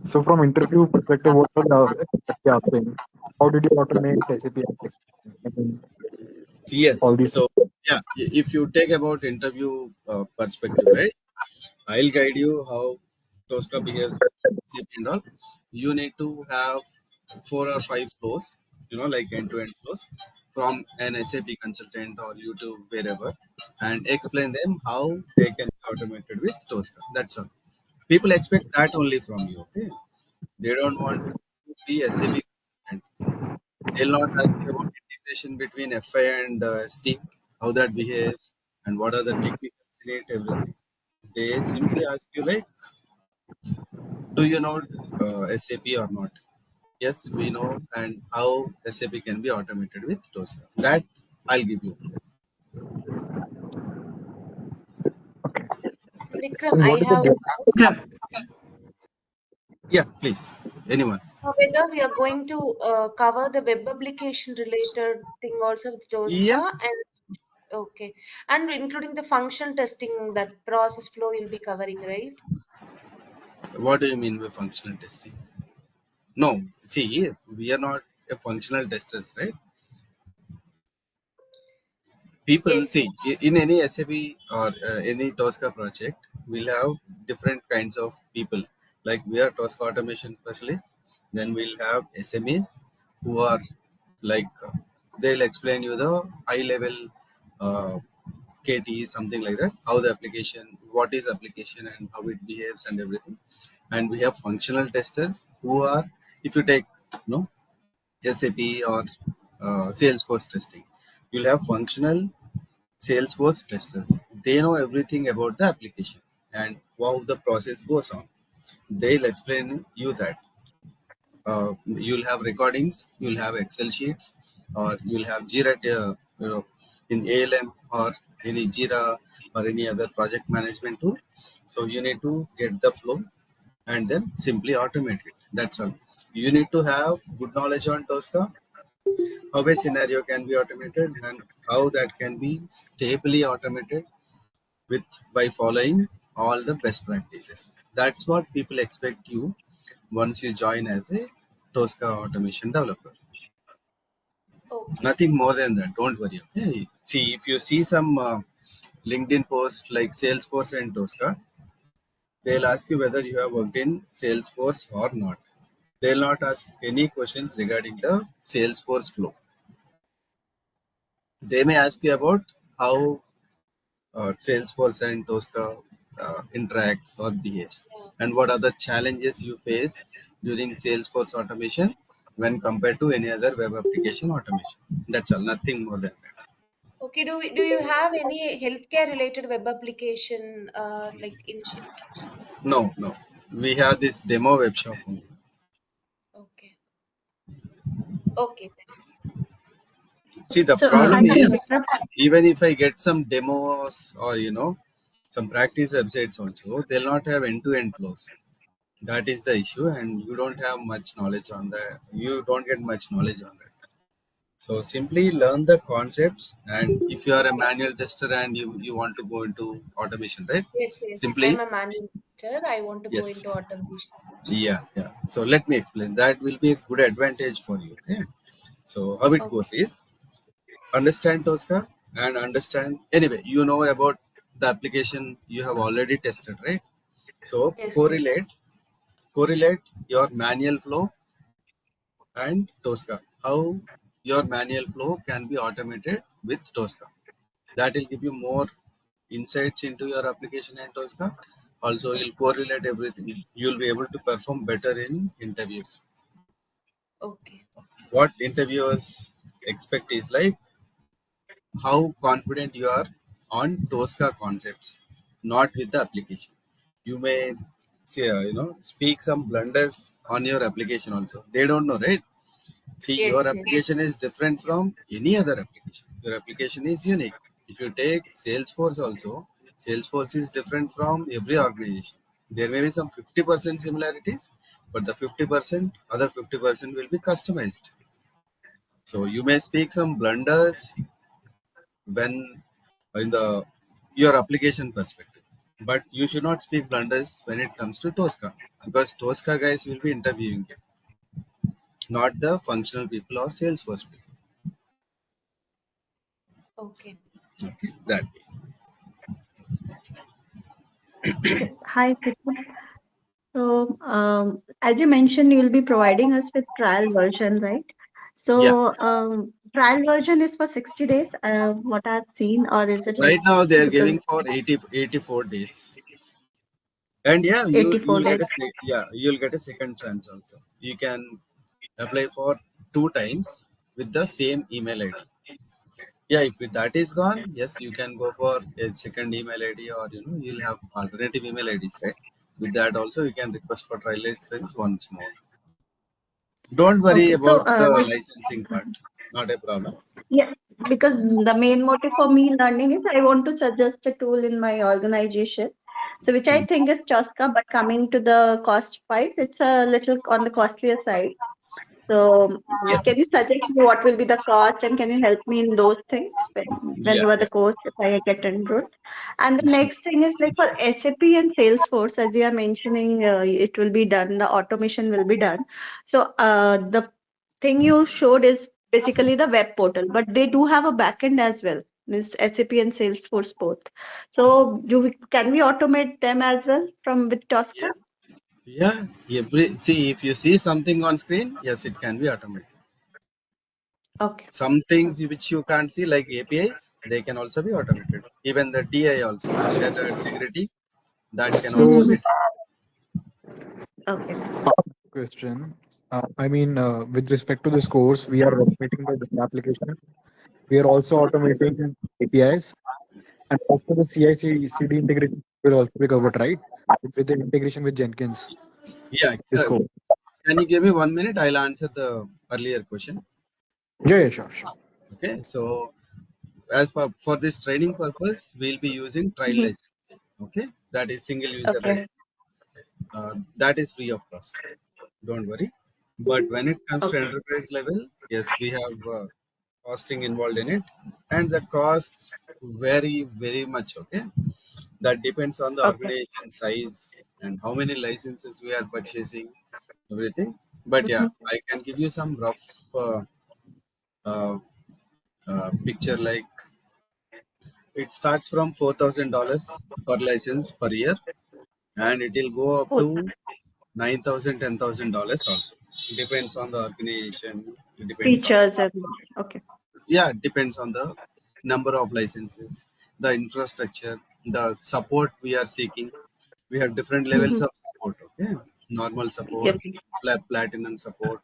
so from interview perspective, what are the SAP asking? How did you automate SAP application? I mean, Yes. all these. So yeah, if you take about interview perspective, right? I'll guide you how Tosca behaves with SAP and all. You need to have 4 or 5 flows, like end-to-end flows from an SAP consultant or YouTube, wherever, and explain them how they can be automated with Tosca. That's all. People expect that only from you. Okay, they don't want to be SAP consultant. They'll not ask you about integration between FI and ST, how that behaves, and what are the technicals in it, everything. They simply ask you like, do you know SAP or not? Yes, we know, and how SAP can be automated with Tosca. That I'll give you. Vikram, And I what is the have a doubt. Vikram, Yeah, please. Anyone? Whether we are going to cover the web application related thing also with Tosca Yes. and okay, and including the function testing that process flow you'll be covering, right? What do you mean by functional testing? No. See, we are not a functional testers, right? People Yes, see yes. in any SAP or any Tosca project, we'll have different kinds of people. Like we are Tosca automation specialists, then we'll have SMEs who are like they'll explain you the high level uh, KT, something like that, how the application, what is application and how it behaves and everything. And we have functional testers who are, if you take, SAP or Salesforce testing, you'll have functional Salesforce testers. They know everything about the application and how the process goes on. They'll explain you that. You'll have recordings, you'll have Excel sheets, or you'll have Jira, in ALM or any Jira or any other project management tool. So you need to get the flow and then simply automate it. That's all. You need to have good knowledge on Tosca, how a scenario can be automated and how that can be stably automated with by following all the best practices. That's what people expect you once you join as a Tosca automation developer. Okay. Nothing more than that. Don't worry. Okay. See, if you see some LinkedIn post like Salesforce and Tosca, they'll ask you whether you have worked in Salesforce or not. They'll not ask any questions regarding the Salesforce flow. They may ask you about how Salesforce and Tosca interacts or behaves, Yeah. and what are the challenges you face during Salesforce automation when compared to any other web application automation. That's all, nothing more than that. Okay. Do you have any healthcare related web application like initiative? No, no. We have this demo web shop only. Okay. Okay. See, the so problem actually, is Vikram, even if I get some demos or some practice websites also, they'll not have end-to-end flows. That is the issue, and you don't have much knowledge on that. You don't get much knowledge on that. So simply learn the concepts, and if you are a manual tester and you want to go into automation, right? Yes, yes. I'm Simply a manual tester. I want to go yes, into automation. yeah, yeah. So let me explain. That will be a good advantage for you. Okay. So how it Okay. goes is understand Tosca and understand anyway. You know about the application you have already tested, right? So Yes, yes. correlate your manual flow and Tosca. How your manual flow can be automated with Tosca. That will give you more insights into your application and Tosca. Also, you'll correlate everything. You'll be able to perform better in interviews. Okay. What interviewers expect is like how confident you are on Tosca concepts, not with the application. You may say, speak some blunders on your application also. They don't know, right? See, your Yes, application yes. is different from any other application. Your application is unique. If you take Salesforce also, Salesforce is different from every organization. There may be some 50% similarities, but the 50%, other 50% will be customized. So you may speak some blunders when in the your application perspective, but you should not speak blunders when it comes to Tosca, because Tosca guys will be interviewing you, not the functional people or Salesforce people. Okay. Okay, that. Okay. Hi, Krishna. So, as you mentioned, you'll be providing us with trial version, right? Yeah. So, trial version is for 60 days, what I've seen, or is it like Right now they are because giving for 84 days. And yeah, 84 you'll days? get you'll get a second chance also. You can apply for 2 times with the same email ID. Yeah, if that is gone, yes, you can go for a second email ID, or you'll have alternative email IDs, right? With that also you can request for trial license once more. Don't worry Okay. So, about the licensing part. Not a problem. yeah, because the main motive for me learning is I want to suggest a tool in my organization. So, which I Hmm. think is Tosca, but coming to the cost wise, it's a little on the costlier side. So, Yeah, can you suggest me what will be the cost, and can you help me in those things yeah, whenever the yeah. course if I get enrolled? And the Sure. next thing is like for SAP and Salesforce, as you are mentioning, it will be done. The automation will be done. So, the thing you showed is basically the web portal, but they do have a backend as well, means SAP and Salesforce both. So, can we automate them as well from with Tosca? Yeah, yeah. See, if you see something on screen, yes, it can be automated. Okay. Some things which you can't see, like APIs, they can also be automated. Even the DI also, data integrity, that can So, also be Mhm. done. Okay. question. I mean, with respect to this course, we are automating the web application. We are also automating APIs, and also the CI/CD integration will also be covered, right? With the integration with Jenkins. Yeah. This course. Can you give me 1 minute? I'll answer the earlier question. Yeah, yeah, sure, sure. Okay. So, as for this training purpose, we'll be using trial Mhm. license. Okay. That is single user Okay. license. That is free of cost. Don't worry. But when it comes to Okay. enterprise level, yes, we have costing involved in it, and the costs vary very much. Okay, that depends on the Okay. organization size and how many licenses we are purchasing, everything. But yeah, Mhm. I can give you some rough uh, picture. Like, it starts from $4,000 per license per year, and it will go up Oh, to 9,000, $10,000 also. It depends on the organization. It depends on, features and okay. yeah, it depends on the number of licenses, the infrastructure, the support we are seeking. We have different levels Mhm. of support. Okay, normal support, Yep. platinum support.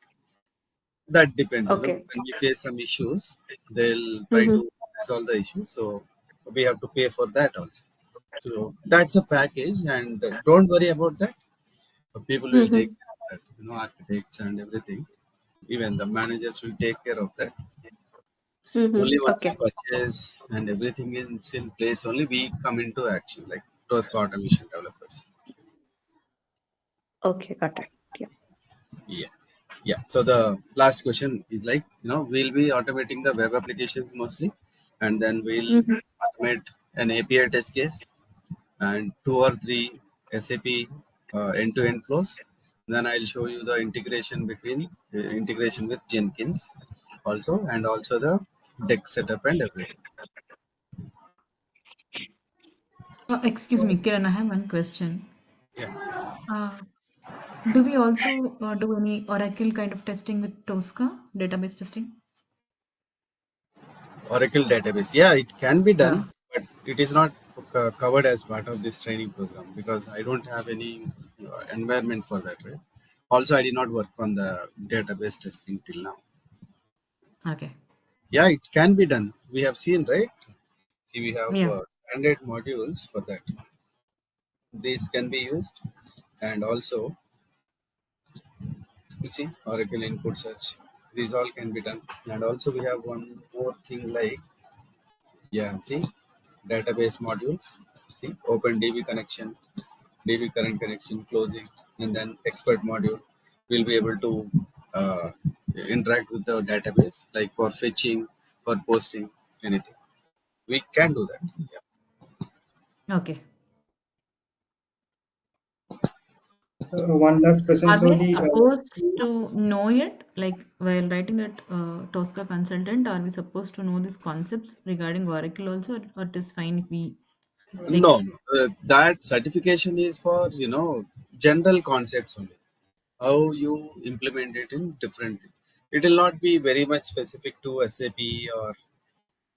That depends. Okay. When we face some issues, they'll try Mhm. to resolve the issues. So we have to pay for that also. So that's a package, and don't worry about that. People will take Mhm. care of that. Architects and everything. Even the managers will take care of that. Mhm. Only once we Okay. purchase and everything is in place, only we come into action, like Tosca automation developers. Okay. Got it. Yeah. Yeah, yeah. So the last question is like, we'll be automating the web applications mostly, and then we'll Mhm. automate an API test case and 2 or 3 SAP end-to-end flows. Then I'll show you the integration with Jenkins also, and also the deck setup and everything. Excuse me, Kiran, I have one question. Yeah. Uh, do we also do any Oracle kind of testing with Tosca, database testing? Oracle database. Yeah, it can be Yeah. done, but it is not covered as part of this training program because I don't have any environment for that, right? Also, I did not work on the database testing till now. Okay. Yeah, it can be done. We have seen, right? See, we have Yeah. standard modules for that. These can be used, and also, you see, Oracle input search. These all can be done. And also we have one more thing like, yeah, see, database modules, see, open DB connection, DB current connection, closing, and then expert module will be able to uh, interact with the database, like for fetching, for posting, anything. We can do that. Yeah. Okay. One last question. Are So we the supposed to know it? Like while writing that Tosca consultant, are we supposed to know these concepts regarding Oracle also, or it is fine if we like? No, no. That certification is for, general concepts only. How you implement it in different things. It will not be very much specific to SAP or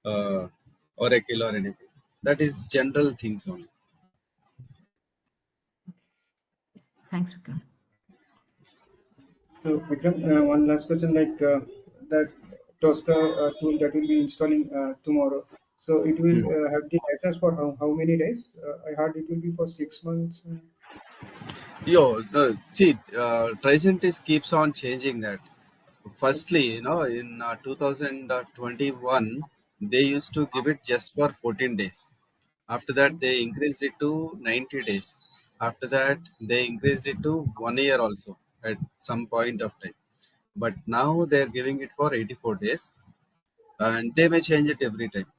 uh, Oracle or anything. That is general things only. Thanks, Vikram. so Vikram, one last question. Like that Tosca tool that will be installing tomorrow. So it will Hmm. have the license for how many days? I heard it will be for 6 months. See, Tricentis keeps on changing that. Firstly, in 2021, they used to give it just for 14 days. After that, they increased it to 90 days. After that, they increased it to 1 year also at some point of time. But now they're giving it for 84 days, and they may change it every time,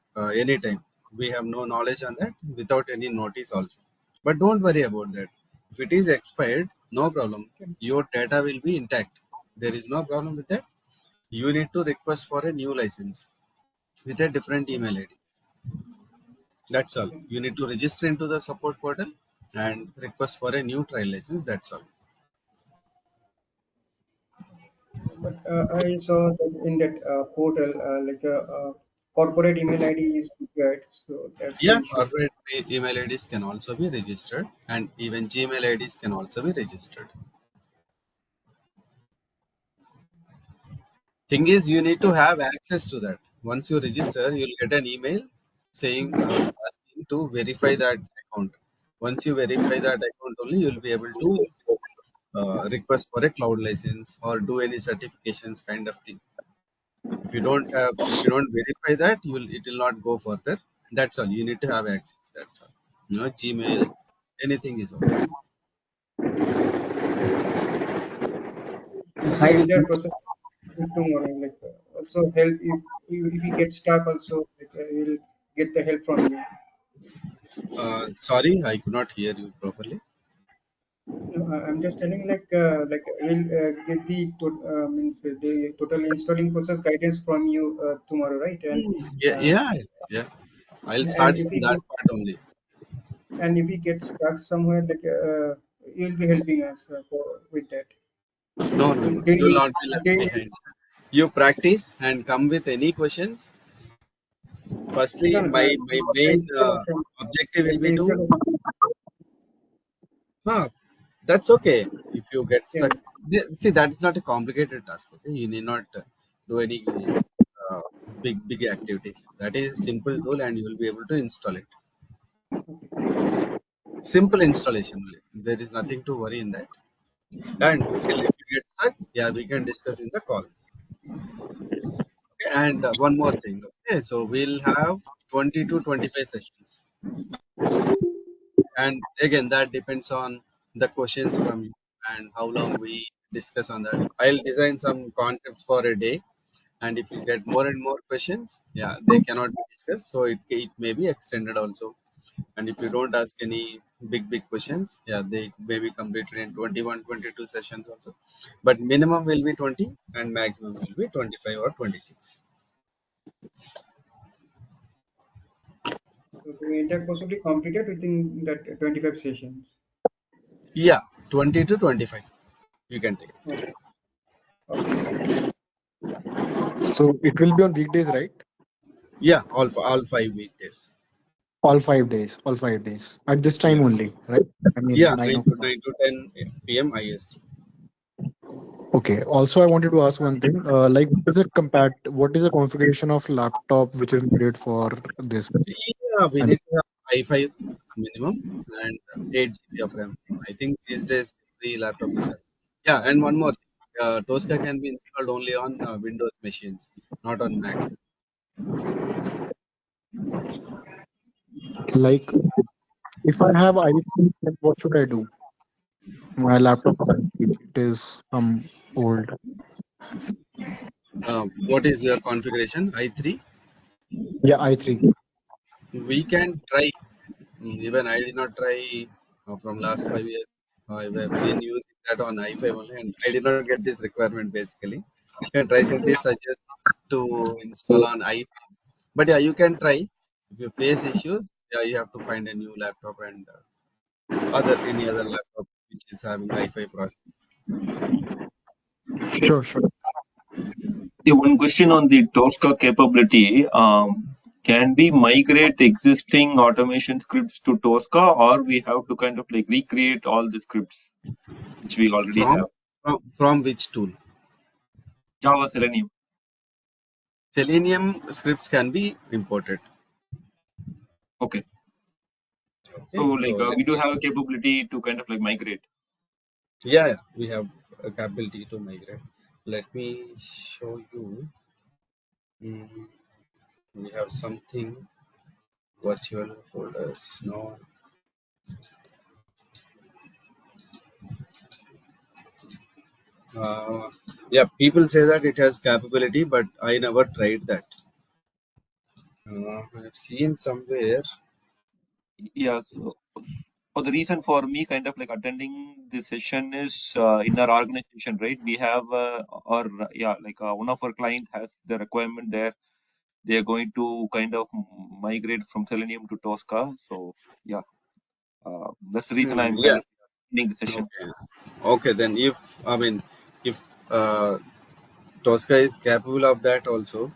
anytime. We have no knowledge on that without any notice also. But don't worry about that. If it is expired, no problem. Your data will be intact. There is no problem with that. You need to request for a new license with a different email ID. That's all. You need to register into the support portal and request for a new trial license. That's all. But I saw that in that portal, like a corporate email ID is required. So that's the Yeah, issue. corporate email IDs can also be registered, and even Gmail IDs can also be registered. Thing is, you need to have access to that. Once you register, you'll get an email saying asking to verify that account. Once you verify that account, only you'll be able to request for a cloud license or do any certifications kind of thing. If you don't verify that, it will not go further. That's all. You need to have access. That's all. Gmail, anything is okay. So the entire process tomorrow, like also help if he gets stuck also, like he'll get the help from you. Sorry, I could not hear you properly. No, I'm just telling like we'll get the means the total installing process guidance from you tomorrow, right? Yeah, Uh, yeah, yeah. I'll and start if from he that get part only. if he gets stuck somewhere, like you'll be helping us with that. No, no, no. You will Daily, not be left daily, behind. You practice and come with any questions. no, Firstly, no, my for the main installation, objective will like the be to, installation. that's okay. If you get Yeah, stuck, see, that's not a complicated task. Okay, you need not do any uh, big activities. That is simple tool, and you will be able to install it. okay. Simple installation only. There is nothing to worry in that. And still, if you get stuck, yeah, we can discuss in the call. Okay, and one more thing. Okay, so we'll have 20 to 25 sessions, and again, that depends on the questions from you and how long we discuss on that. I'll design some concepts for a day, and if you get more and more questions, yeah, they cannot be discussed, so it may be extended also. And if you don't ask any big questions, yeah, they may be completed in 21, 22 sessions also. But minimum will be 20 and maximum will be 25 or 26. So the entire course will be completed within that 25 sessions. Yeah, 20 to 25. You can take it. Okay, okay, thank you. So it will be on weekdays, right? Yeah, all 5 weekdays. All 5 days. All 5 days. At this Yeah. time only, right? I mean, Yeah, 9 to 9 o'clock. 9 to 10 p.m. IST. Okay. Also, I wanted to ask one thing. Like, what is the configuration of laptop which is needed for this? Yeah, we I mean, need to have i5 minimum and 8 GB of RAM. I think these days every laptop is that. Yeah, and one more thing. Tosca can be installed only on Windows machines, not on Mac. Like, if I have iPhone, then what should I do? My laptop is i3. It is old. What is your configuration? i3. Yeah, i3. We can try. Even I did not try from last 5 years. I have been using that on i5 only, and I did not get this requirement basically. And Tricentis suggests to install on i5. But yeah, you can try. If you face issues, yeah, you have to find a new laptop and any other laptop which is having i5 processor. Sure, sure. Yeah, one question on the Tosca capability. Can we migrate existing automation scripts to Tosca, or we have to kind of like recreate all the scripts which we already From have? from which tool? Java, Selenium. Selenium scripts can be imported. Okay. So Okay, so like we do have a capability to kind of like migrate. yeah, we have a capability to migrate. Let me show you. Mm, we have something virtual folders. No, uh, yeah, people say that it has capability, but I never tried that. I've seen somewhere. Yeah. So the reason for me kind of like attending this session is in our organization, right? We have or yeah, like one of our client has the requirement there. They are going to kind of migrate from Selenium to Tosca. So yeah, that's the reason I'm kind Yeah. of attending the session. Okay. Okay. Then if Tosca is capable of that also,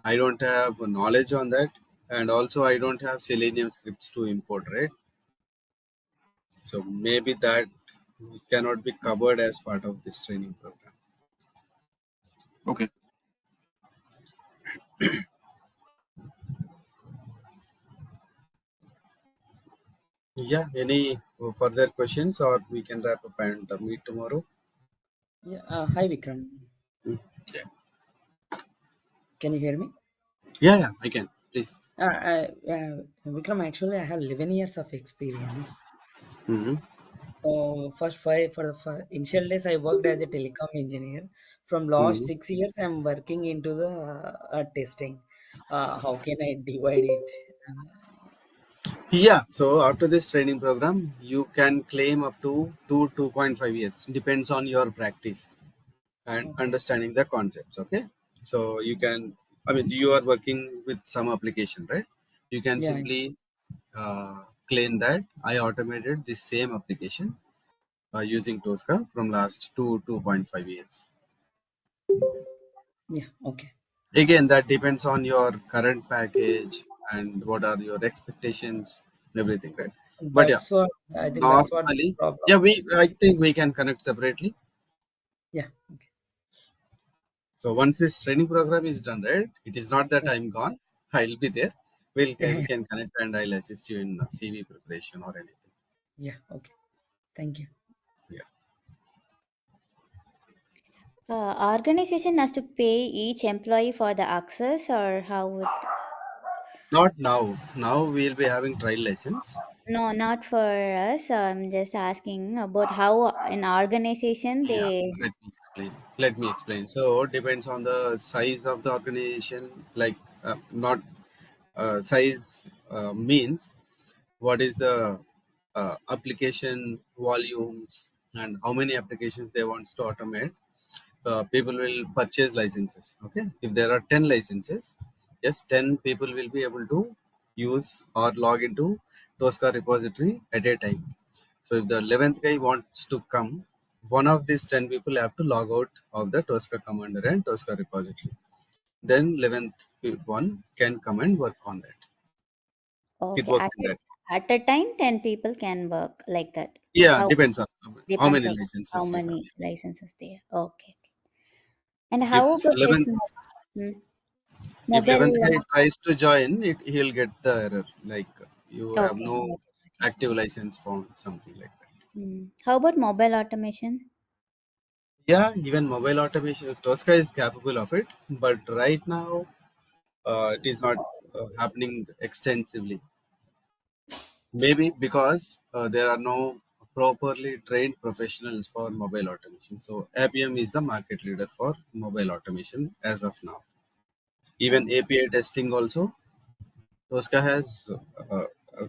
I don't have knowledge on that, and also I don't have Selenium scripts to import, right? So maybe that cannot be covered as part of this training program. Okay. Yeah. Any further questions, or we can wrap up and meet tomorrow? Yeah, hi Vikram. Mm, Yeah. Can you hear me? Yeah. I can. Please. Vikram, actually, I have 11 years of experience. Mm-hmm. First five for the initial days, I worked as a telecom engineer. From last Mm-hmm. 6 years, I'm working into the testing. How can I divide it? Yeah. So after this training program, you can claim up to 2.5 years. Depends on your practice and Okay. understanding the concepts. Okay. So you can. You are working with some application, right? You can Yeah, simply claim that I automated this same application using Tosca from last 2.5 years. yeah, okay. Again, that depends on your current package and what are your expectations, everything, right? But yeah, That's what I think. That's what the normally, problem. yeah, I think we can connect separately. Yeah, okay. So once this training program is done, right? It is not that Yeah, I'm gone. I'll be there. We yeah, can connect and I'll assist you in CV preparation or anything. yeah. Okay. Thank you. Yeah. Organization has to pay each employee for the access, or how would? Not now. Now we'll be having trial license. No, not for us. I'm just asking about how an organization Yeah. they. Let me explain. So depends on the size of the organization. Like not size means what is the application volumes and how many applications they want to automate. People will purchase licenses. Okay, if there are 10 licenses, yes, 10 people will be able to use or log into Tosca repository at a time. So if the 11th guy wants to come, one of these 10 people have to log out of the Tosca commander and Tosca repository. Then 11th one can come and work on that. It Okay, works in that. at a time, 10 people can work like that. Yeah, How depends on how depends many on how licenses you have. many licenses there. Okay. And If how about this 11th hmm, if 11th mobile? guy tries to join, he'll get the error like you have Okay, no got it. active license found, something like that. How about mobile automation? Yeah, even mobile automation, Tosca is capable of it, but right now it is not happening extensively. Maybe because there are no properly trained professionals for mobile automation. So APM is the market leader for mobile automation as of now. Even API testing also, Tosca has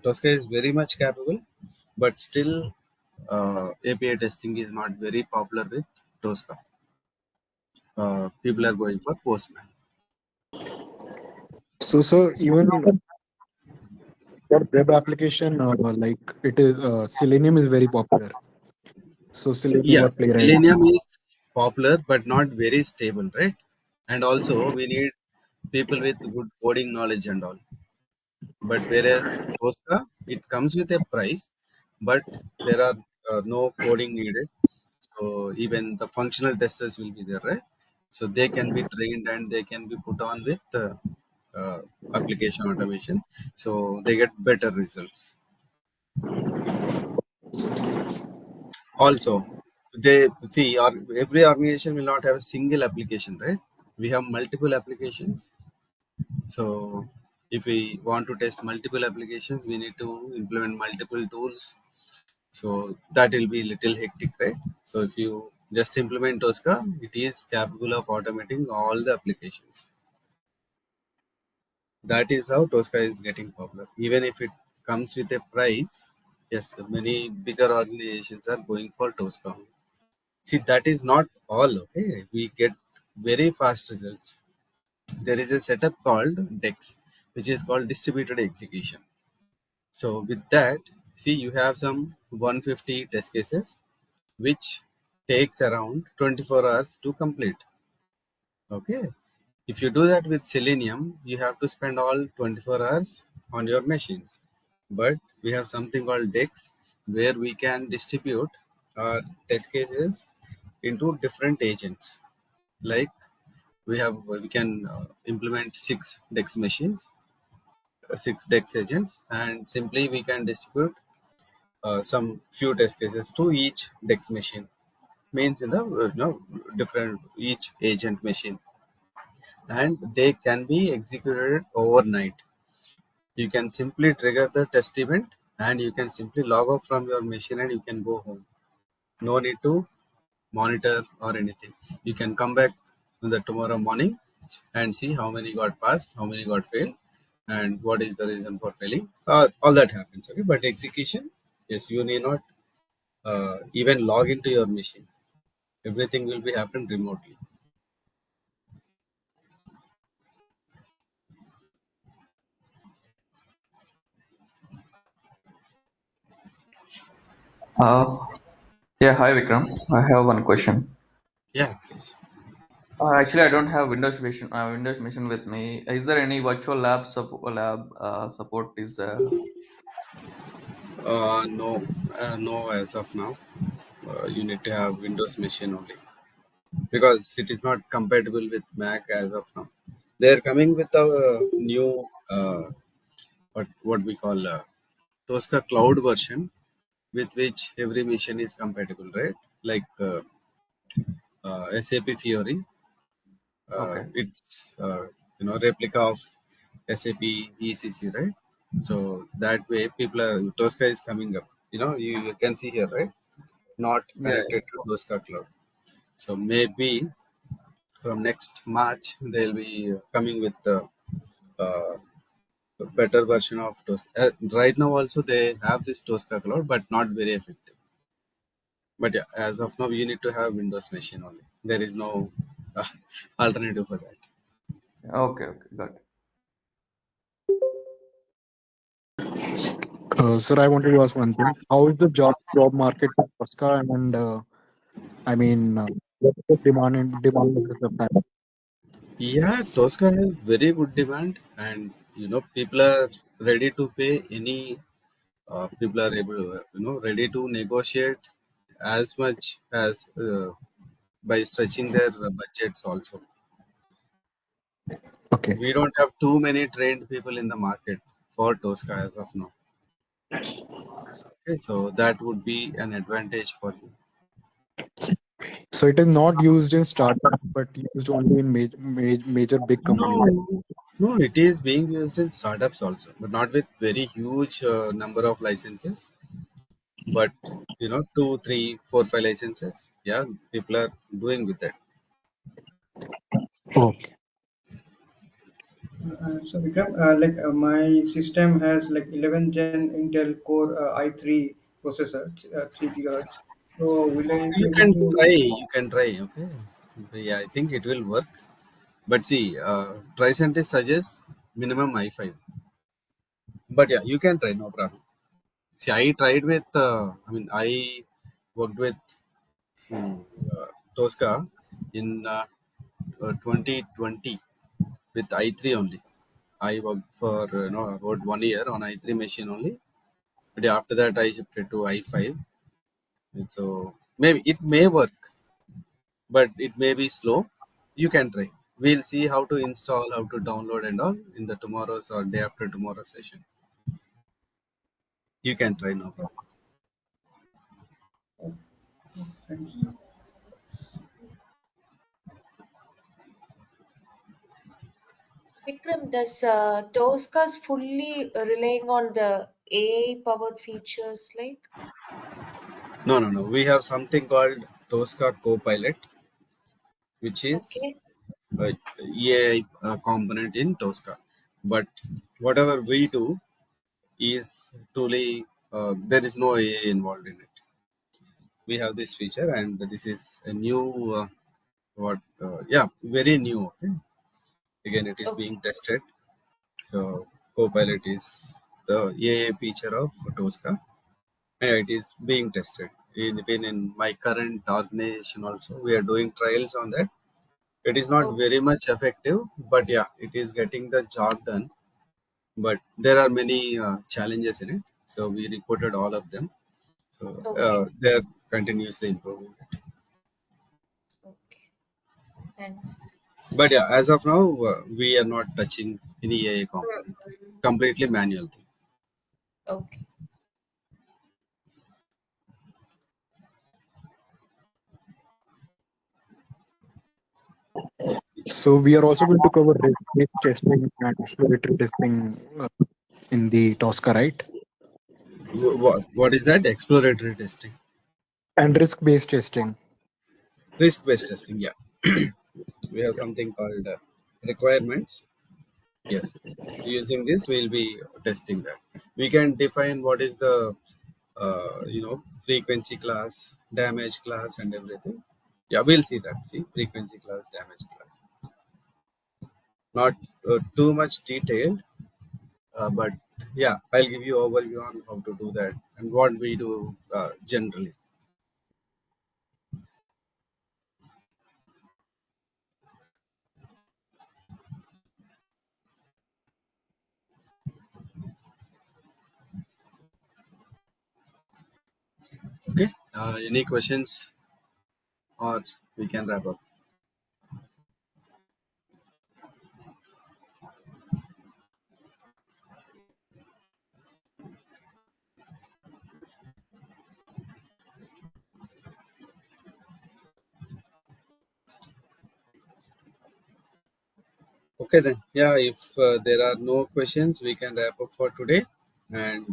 Tosca is very much capable, but still API testing is not very popular with Tosca. People are going for Postman. So, sir, even for web application, like it is Selenium is very popular. So Selenium or Yes, Playwright. Selenium is popular but not very stable, right? And also we need people with good coding knowledge and all. But whereas Tosca, it comes with a price, but there are no coding needed. So even the functional testers will be there, right? So they can be trained and they can be put on with uh, application automation. So they get better results. Also, they see, or every organization will not have a single application, right? We have multiple applications. So if we want to test multiple applications, we need to implement multiple tools. So that will be little hectic, right? So if you just implement Tosca, it is capable of automating all the applications. That is how Tosca is getting popular. Even if it comes with a price, yes, many bigger organizations are going for Tosca. See, that is not all, okay? We get very fast results. There is a setup called DEX, which is called distributed execution. So with that, see, you have some 150 test cases, which takes around 24 hours to complete. Okay. If you do that with Selenium, you have to spend all 24 hours on your machines. But we have something called DEX, where we can distribute our test cases into different agents. Like we can implement 6 DEX machines, 6 DEX agents, and simply we can distribute some few test cases to each DEX machine. Means in the different each agent machine, and they can be executed overnight. You can simply trigger the test event and you can simply log off from your machine and you can go home. No need to monitor or anything. You can come back in the tomorrow morning and see how many got passed, how many got failed, and what is the reason for failing. All that happens. Okay, but execution, yes, you need not even log into your machine. Everything will be happen remotely. Uh, yeah, hi Vikram. I have one question. Yeah, please. Actually, I don't have Windows Mission with me. Is there any virtual lab support? No, no, as of now. You need to have Windows machine only because it is not compatible with Mac as of now. They are coming with a new what we call Tosca Cloud version with which every machine is compatible, right? Like SAP Fiori, Okay. it's replica of SAP ECC, right? So that way, people are Tosca is coming up. You can see here, right? Not Yeah. connected to Tosca Cloud. So maybe from next March they'll be coming with uh, a better version of Tosca. Right now also they have this Tosca Cloud, but not very effective. But yeah, as of now, you need to have Windows machine only. There is no uh, alternative for that. Okay. Okay. Got it. Sir, I wanted to ask one thing. How is the job market for Tosca and I mean, what's the demand of the time? Yeah, Tosca has very good demand, and people are ready to pay any. People are able, ready to negotiate as much as by stretching their budgets also. Okay. We don't have too many trained people in the market for Tosca as of now. Okay, so that would be an advantage for you. So it is not used in startups, but used only in major big companies. No, no, it is being used in startups also, but not with very huge number of licenses. But 2, 3, 4, 5 licenses. Yeah, people are doing with that. Okay. So Vikram, my system has like 11 Gen Intel Core i3 processor, 3 gigahertz. So will I be You able can to? try. You can try. Okay. Yeah, I think it will work. But see, Tricentis suggests minimum i5. But yeah, you can try. No problem. See, I tried with. I worked with Tosca in 2020 with i3 only. I worked for about 1 year on i3 machine only. But yeah, after that, I shifted to i5. And so maybe it may work, but it may be slow. You can try. We'll see how to install, how to download, and all in the tomorrow's or day after tomorrow session. You can try, no problem. Thanks. Vikram, does Tosca's fully relying on the AI powered features like? No, no, no. We have something called Tosca Copilot, which is Okay, a AI component in Tosca. But whatever we do is truly there is no AI involved in it. We have this feature, and this is a new very new. Okay, again, it is okay, being tested. So Copilot is the AI feature of Tosca. Yeah, it is being tested. Even in my current organization also, we are doing trials on that. It is not okay, very much effective, but yeah, it is getting the job done. But there are many challenges in it. So we reported all of them. So okay, they are continuously improving it. okay. Thanks. But yeah, as of now, we are not touching any AI component. Completely manual thing. Okay. So we are also going to cover risk-based testing and exploratory testing in the Tosca, right? What is that? Exploratory testing. And risk-based testing. Risk-based testing, yeah. We have something called requirements. Yes, using this we'll be testing that. We can define what is the frequency class, damage class, and everything. Yeah, we'll see that. See, frequency class, damage class. Not too much detailed, but yeah, I'll give you overview on how to do that and what we do generally. Okay. Any questions, or we can wrap up? Okay then. Yeah, if there are no questions, we can wrap up for today. And